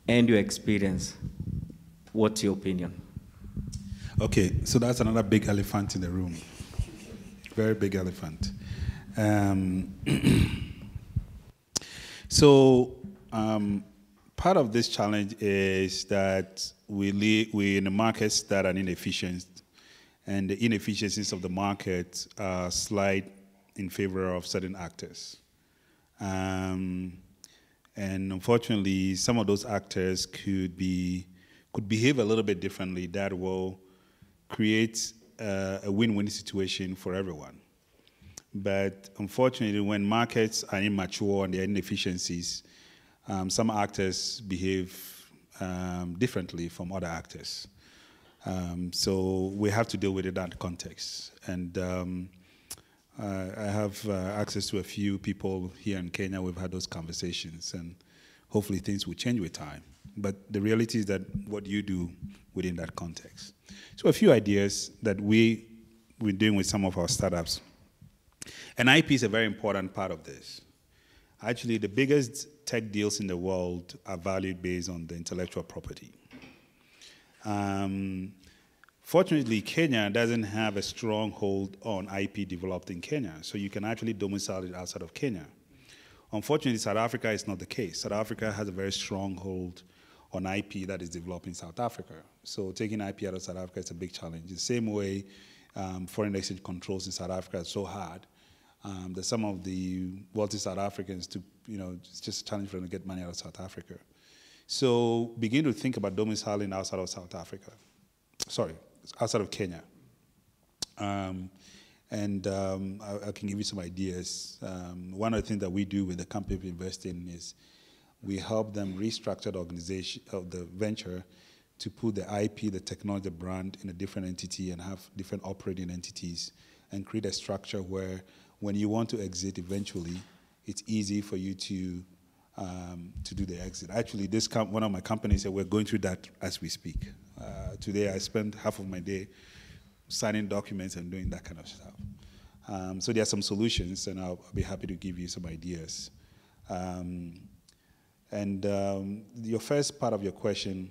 and your experience, what's your opinion? Okay, so that's another big elephant in the room. Very big elephant. Part of this challenge is that we're in the markets that are inefficient, and the inefficiencies of the market slide in favor of certain actors. And unfortunately, some of those actors could behave a little bit differently that will create a win-win situation for everyone. But unfortunately, when markets are immature and there are inefficiencies, some actors behave differently from other actors. So we have to deal with it in that context. And I have access to a few people here in Kenya. We've had those conversations, and hopefully things will change with time. But the reality is that what you do within that context. So a few ideas that we're doing with some of our startups. And IP is a very important part of this. Actually, the biggest tech deals in the world are valued based on the intellectual property. Fortunately, Kenya doesn't have a strong hold on IP developed in Kenya, so you can actually domicile it outside of Kenya. Unfortunately, South Africa is not the case. South Africa has a very strong hold on IP that is developed in South Africa. So taking IP out of South Africa is a big challenge. The same way foreign exchange controls in South Africa are so hard that some of the wealthy South Africans, it's just a challenge for them to get money out of South Africa. So begin to think about domiciling outside of South Africa. Sorry, outside of Kenya. I can give you some ideas. One of the things that we do with the company we invest in is we help them restructure the organization of the venture to put the IP, the technology, the brand in a different entity and have different operating entities and create a structure where when you want to exit eventually, it's easy for you to do the exit. Actually, one of my companies said we're going through that as we speak. Today, I spent half of my day signing documents and doing that kind of stuff. So there are some solutions, and I'll be happy to give you some ideas. Your first part of your question,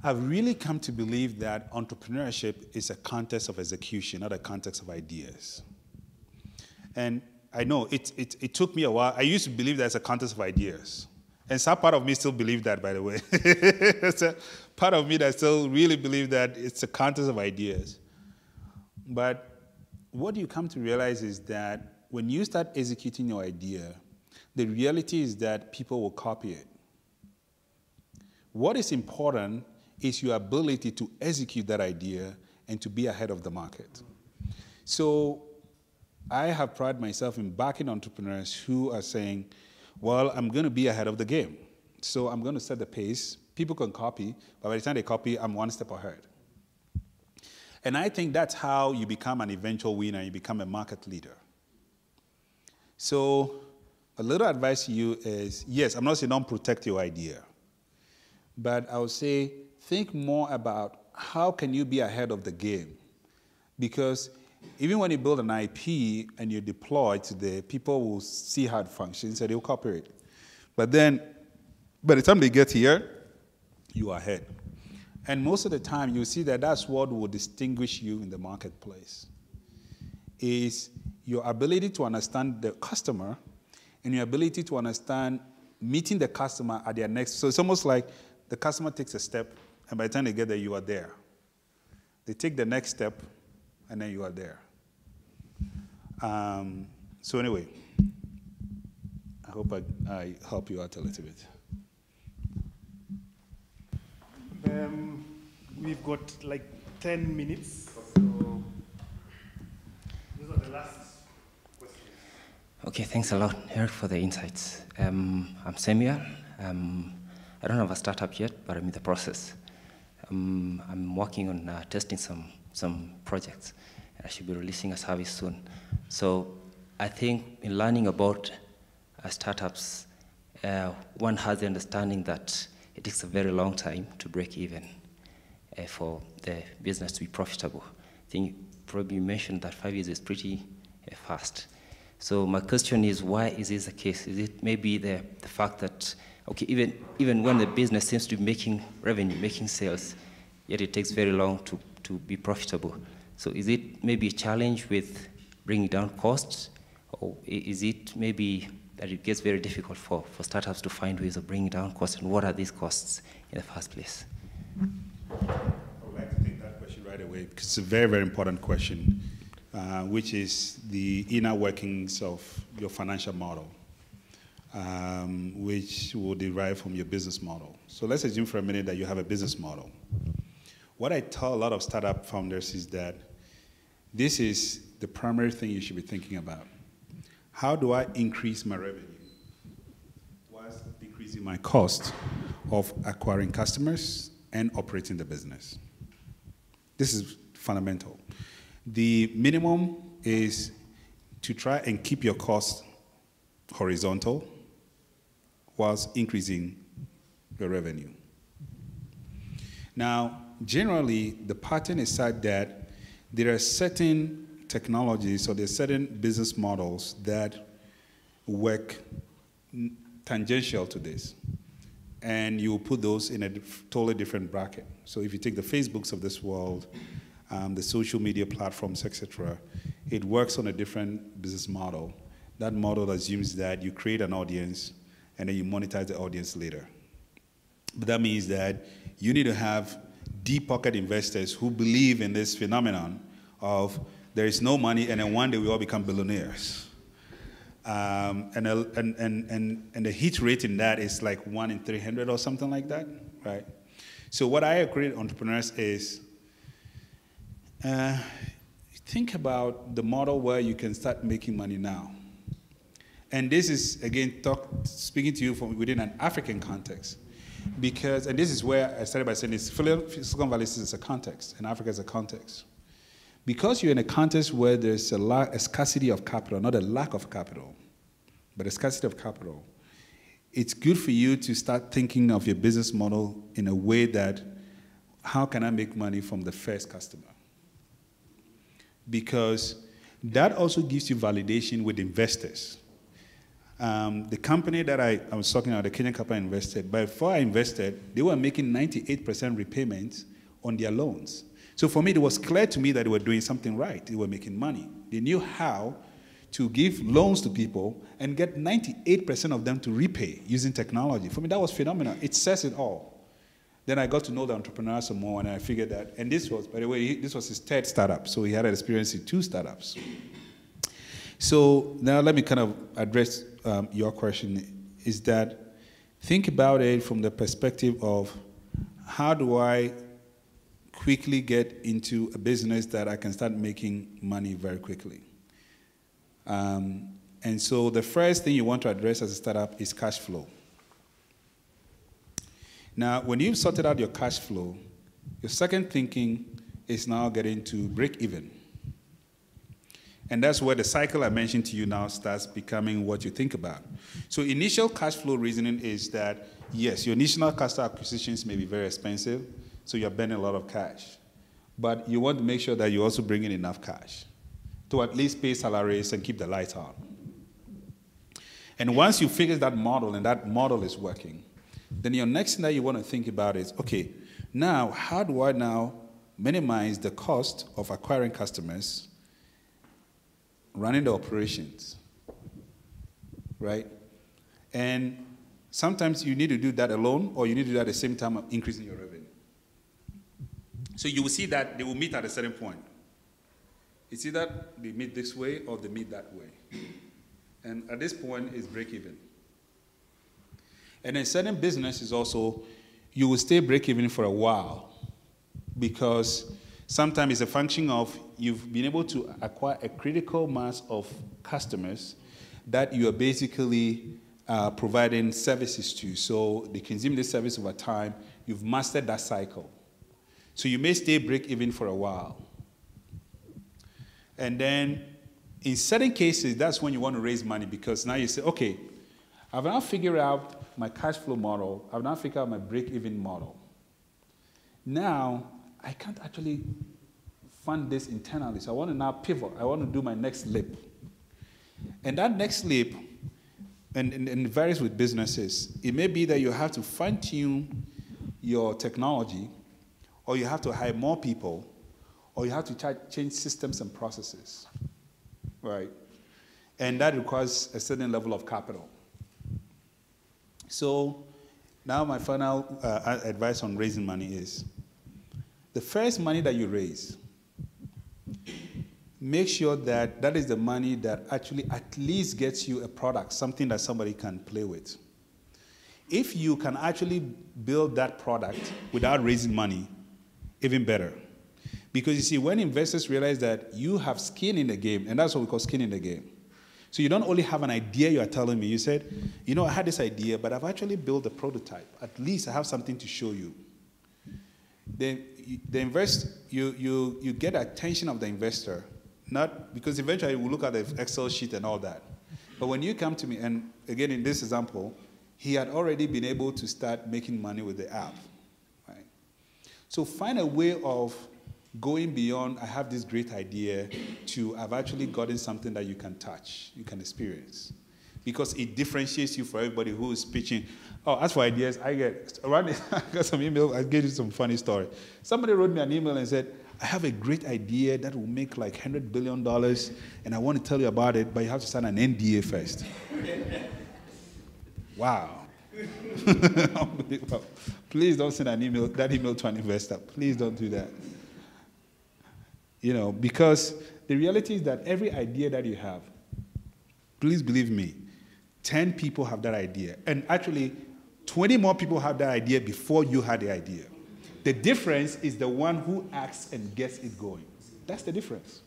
I've really come to believe that entrepreneurship is a contest of execution, not a contest of ideas. And I know it took me a while. I used to believe that it's a contest of ideas. And some part of me still believe that, by the way. It's a part of me that still really believe that it's a contest of ideas. But what you come to realize is that when you start executing your idea, the reality is that people will copy it. What is important is your ability to execute that idea and to be ahead of the market. So I have prided myself in backing entrepreneurs who are saying, well, I'm going to be ahead of the game. So I'm going to set the pace. People can copy, but by the time they copy, I'm one step ahead. And I think that's how you become an eventual winner. You become a market leader. So a little advice to you is, yes, I'm not saying don't protect your idea, but I would say think more about how can you be ahead of the game. Because even when you build an IP and you deploy it to the people will see how it functions and they'll copy it. But then, by the time they get here, you are ahead. And most of the time, you'll see that that's what will distinguish you in the marketplace, is your ability to understand the customer and your ability to understand meeting the customer at their next. So it's almost like the customer takes a step, and by the time they get there, you are there. They take the next step, and then you are there. So anyway, I hope I help you out a little bit. We've got like 10 minutes. So these are the last questions. Okay, thanks a lot, Eric, for the insights. I'm Samuel. I don't have a startup yet, but I'm in the process. I'm working on testing some projects. I should be releasing a service soon. So I think in learning about startups, one has the understanding that it takes a very long time to break even for the business to be profitable. I think probably you mentioned that 5 years is pretty fast. So my question is, why is this the case? Is it maybe the fact that, okay, even when the business seems to be making revenue, making sales, yet it takes very long to be profitable? So is it maybe a challenge with bringing down costs? Or is it maybe that it gets very difficult for startups to find ways of bringing down costs? And what are these costs in the first place? I would like to take that question right away because it's a very, very important question, which is the inner workings of your financial model, which will derive from your business model. So let's assume for a minute that you have a business model. What I tell a lot of startup founders is that this is the primary thing you should be thinking about. How do I increase my revenue whilst decreasing my cost of acquiring customers and operating the business? This is fundamental. The minimum is to try and keep your costs horizontal whilst increasing your revenue. Now, generally, the pattern is such that there are certain technologies or there are certain business models that work tangential to this. And you will put those in a totally different bracket. So if you take the Facebooks of this world, the social media platforms, etc., it works on a different business model. That model assumes that you create an audience and then you monetize the audience later. But that means that you need to have deep pocket investors who believe in this phenomenon of there is no money and then one day we all become billionaires. And the hit rate in that is like 1 in 300 or something like that, right? So what I agree with entrepreneurs is think about the model where you can start making money now. And this is, again, speaking to you from within an African context. Because, and this is where I started by saying this, Silicon Valley is a context, and Africa is a context. Because you're in a context where there's a scarcity of capital, not a lack of capital, but a scarcity of capital, it's good for you to start thinking of your business model in a way that, how can I make money from the first customer? Because that also gives you validation with investors. The company that I was talking about, the Kenyan company I invested, before I invested, they were making 98% repayments on their loans. So for me, it was clear to me that they were doing something right. They were making money. They knew how to give loans to people and get 98% of them to repay using technology. For me, that was phenomenal. It says it all. Then I got to know the entrepreneur some more, and I figured that, and this was, by the way, this was his third startup, so he had an experience in 2 startups. So now let me kind of address your question, is that think about it from the perspective of how do I quickly get into a business that I can start making money very quickly. And so the first thing you want to address as a startup is cash flow. Now, when you've sorted out your cash flow, your second thinking is now getting to break even. And that's where the cycle I mentioned to you now starts becoming what you think about. So initial cash flow reasoning is that, yes, your initial customer acquisitions may be very expensive, so you're burning a lot of cash. But you want to make sure that you also bring in enough cash to at least pay salaries and keep the lights on. And once you figure that model and that model is working, then your next thing that you want to think about is, okay, now how do I now minimize the cost of acquiring customers, running the operations, right? And sometimes you need to do that alone, or you need to do that at the same time of increasing your revenue. So you will see that they will meet at a certain point. It's either they meet this way or they meet that way. And at this point, it's break even. And in certain businesses also, you will stay break even for a while, because sometimes it's a function of you've been able to acquire a critical mass of customers that you are basically providing services to. So they consume this service over time. You've mastered that cycle. So you may stay break even for a while. And then in certain cases, that's when you want to raise money, because now you say, okay, I've now figured out my cash flow model. I've now figured out my break even model. Now, I can't actually fund this internally, so I want to now pivot. I want to do my next leap. And that next leap, and it varies with businesses, it may be that you have to fine-tune your technology, or you have to hire more people, or you have to change systems and processes, right? And that requires a certain level of capital. So now my final advice on raising money is, the first money that you raise, make sure that that is the money that actually at least gets you a product, something that somebody can play with. If you can actually build that product without raising money, even better. Because you see, when investors realize that you have skin in the game, and that's what we call skin in the game. So you don't only have an idea you are telling me. You said, you know, I had this idea, but I've actually built a prototype. At least I have something to show you. Then you get the attention of the investor, not because eventually we'll look at the Excel sheet and all that. But when you come to me, and again in this example, he had already been able to start making money with the app, right? So find a way of going beyond, I have this great idea, to I've actually gotten something that you can touch, you can experience. Because it differentiates you for everybody who is pitching. Oh, as for ideas, I got some email. I'll give you some funny story. Somebody wrote me an email and said, I have a great idea that will make like $100 billion, and I want to tell you about it, but you have to sign an NDA first. Wow. Please don't send that email to an investor. Please don't do that. You know, because the reality is that every idea that you have, please believe me, 10 people have that idea. And actually, 20 more people have that idea before you had the idea. The difference is the one who acts and gets it going. That's the difference.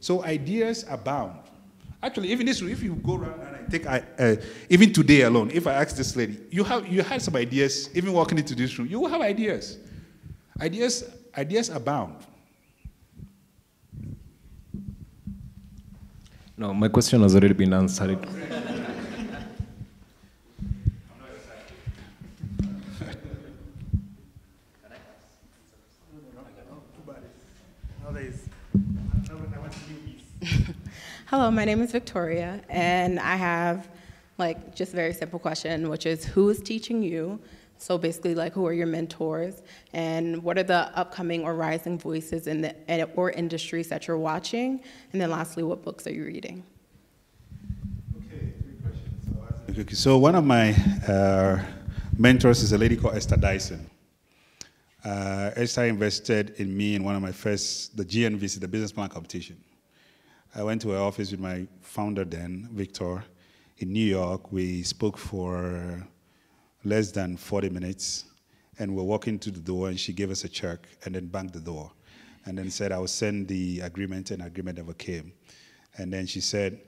So ideas abound. Actually, even this, if you go around and I take, even today alone, if I ask this lady, you had some ideas, even walking into this room, you will have ideas. Ideas abound. No, my question has already been answered. Hello, my name is Victoria, and I have just a very simple question, which is who is teaching you? So basically, who are your mentors, and what are the upcoming or rising voices in the or industries that you're watching? And then lastly, what books are you reading? Okay, 3 questions. So one of my mentors is a lady called Esther Dyson. Esther invested in me in one of my first, the GNVC, the business plan competition. I went to her office with my founder then, Victor, in New York. We spoke for less than 40 minutes, and we're walking to the door, and she gave us a check and then banged the door, and then said, I will send the agreement, and agreement never came. And then she said,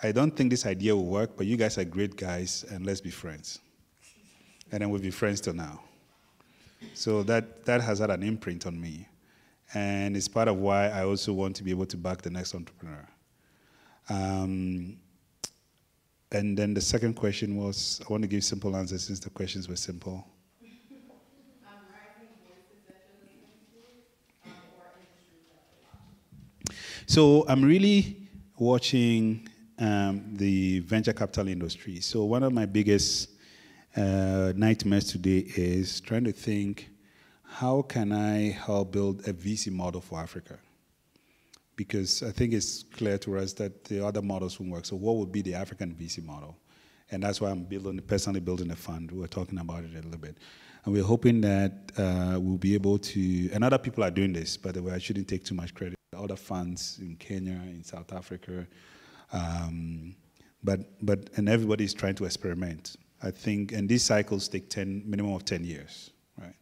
I don't think this idea will work, but you guys are great guys, and let's be friends. And then we'll be friends till now. So that has had an imprint on me. And it's part of why I also want to be able to back the next entrepreneur. And then the second question was, I want to give simple answers since the questions were simple. So I'm really watching the venture capital industry. So one of my biggest nightmares today is trying to think, how can I help build a VC model for Africa? Because I think it's clear to us that the other models won't work. So what would be the African VC model? And that's why I'm personally building a fund. We were talking about it a little bit. And we're hoping that we'll be able to, and other people are doing this, by the way, I shouldn't take too much credit. Other funds in Kenya, in South Africa, and everybody's trying to experiment. I think, and these cycles take minimum of 10 years, right?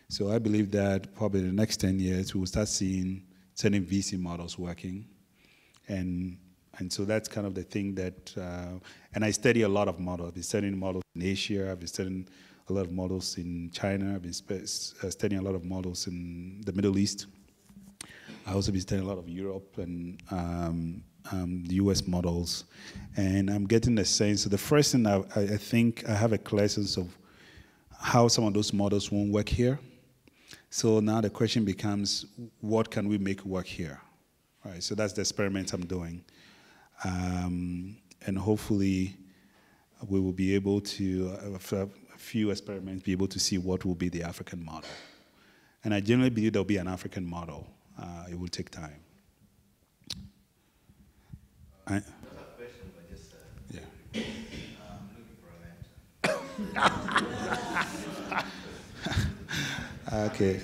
So I believe that probably in the next 10 years, we will start seeing certain VC models working. And so that's kind of the thing that, and I study a lot of models. I've been studying models in Asia, I've been studying a lot of models in China, I've been studying a lot of models in the Middle East. I also been studying a lot of Europe and the US models. And I'm getting a sense, so the first thing I think I have a clear sense of how some of those models won't work here. So now the question becomes, what can we make work here? Right, so that's the experiment I'm doing. And hopefully we will be able to, after a few experiments, be able to see what will be the African model. And I generally believe there'll be an African model. It will take time. Yeah. Okay.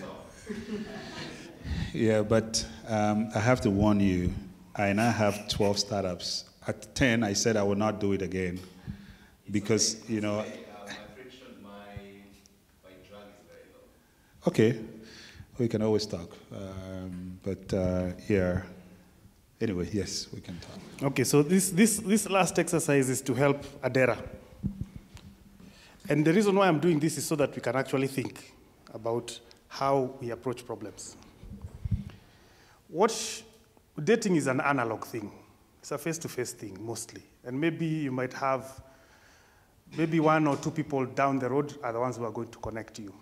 Yeah, but I have to warn you, I now have 12 startups. At 10, I said I will not do it again because, you know. My drug is very low. Okay. We can always talk. Yeah. Anyway, yes, we can talk. Okay, so this last exercise is to help Adera. And the reason why I'm doing this is so that we can actually think about how we approach problems. Dating is an analog thing. It's a face-to-face thing, mostly. And maybe you might have, maybe one or two people down the road are the ones who are going to connect you.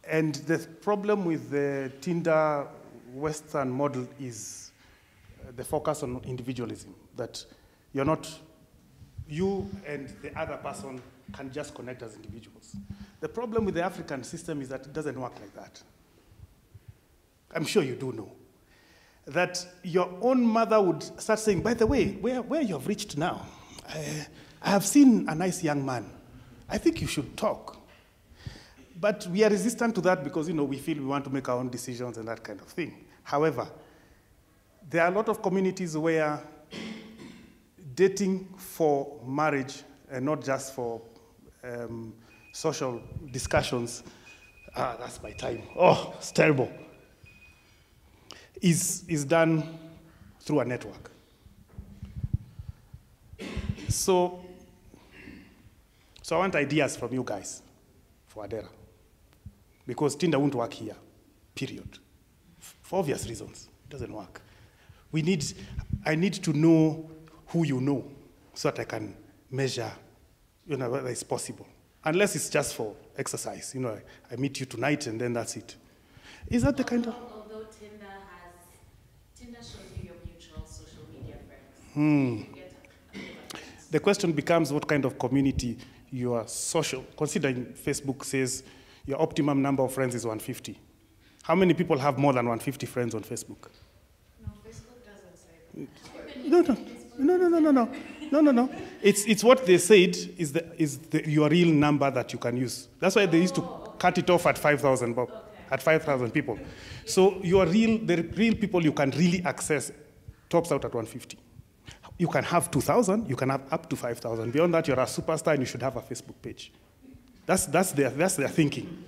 And the problem with the Tinder Western model is the focus on individualism, that you and the other person can just connect as individuals. The problem with the African system is that it doesn't work like that. I'm sure you do know. That your own mother would start saying, by the way, where you have reached now, I have seen a nice young man. I think you should talk. But we are resistant to that because, we feel we want to make our own decisions and that kind of thing. However, there are a lot of communities where dating for marriage and not just for social discussions, that's my time. Oh, it's terrible. Is done through a network. So I want ideas from you guys for Adera. Because Tinder won't work here, period. For obvious reasons, it doesn't work. I need to know who you know so that I can measure, whether it's possible. Unless it's just for exercise. I meet you tonight and then that's it. Is that the kind of... Although Tinder shows you your mutual social media friends. The question becomes what kind of community you are social. Considering Facebook says your optimum number of friends is 150. How many people have more than 150 friends on Facebook? No, Facebook doesn't say that. No. It's what they said is your real number that you can use. That's why they used to cut it off at 5,000 at 5,000 people. So the real people you can really access tops out at 150. You can have 2,000, you can have up to 5,000. Beyond that, you're a superstar and you should have a Facebook page. That's their thinking.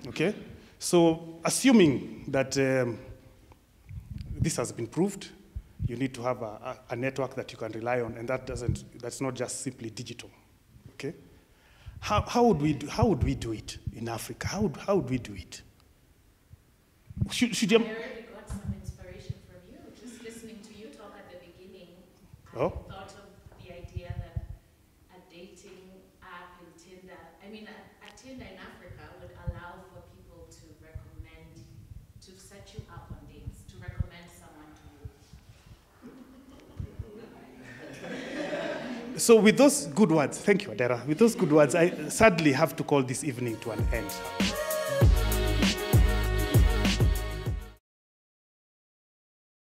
Okay? So assuming that this has been proved, You need to have a network that you can rely on, and that's not just simply digital. Okay? How would we do it in Africa? How would we do it? Should you? I already got some inspiration from you. Just listening to you talk at the beginning, I thought of the idea that a dating app in Tinder, a Tinder in Africa would allow for people to recommend, to set you up on dates, to recommend someone to you. So with those good words, thank you, Adera. With those good words, I sadly have to call this evening to an end.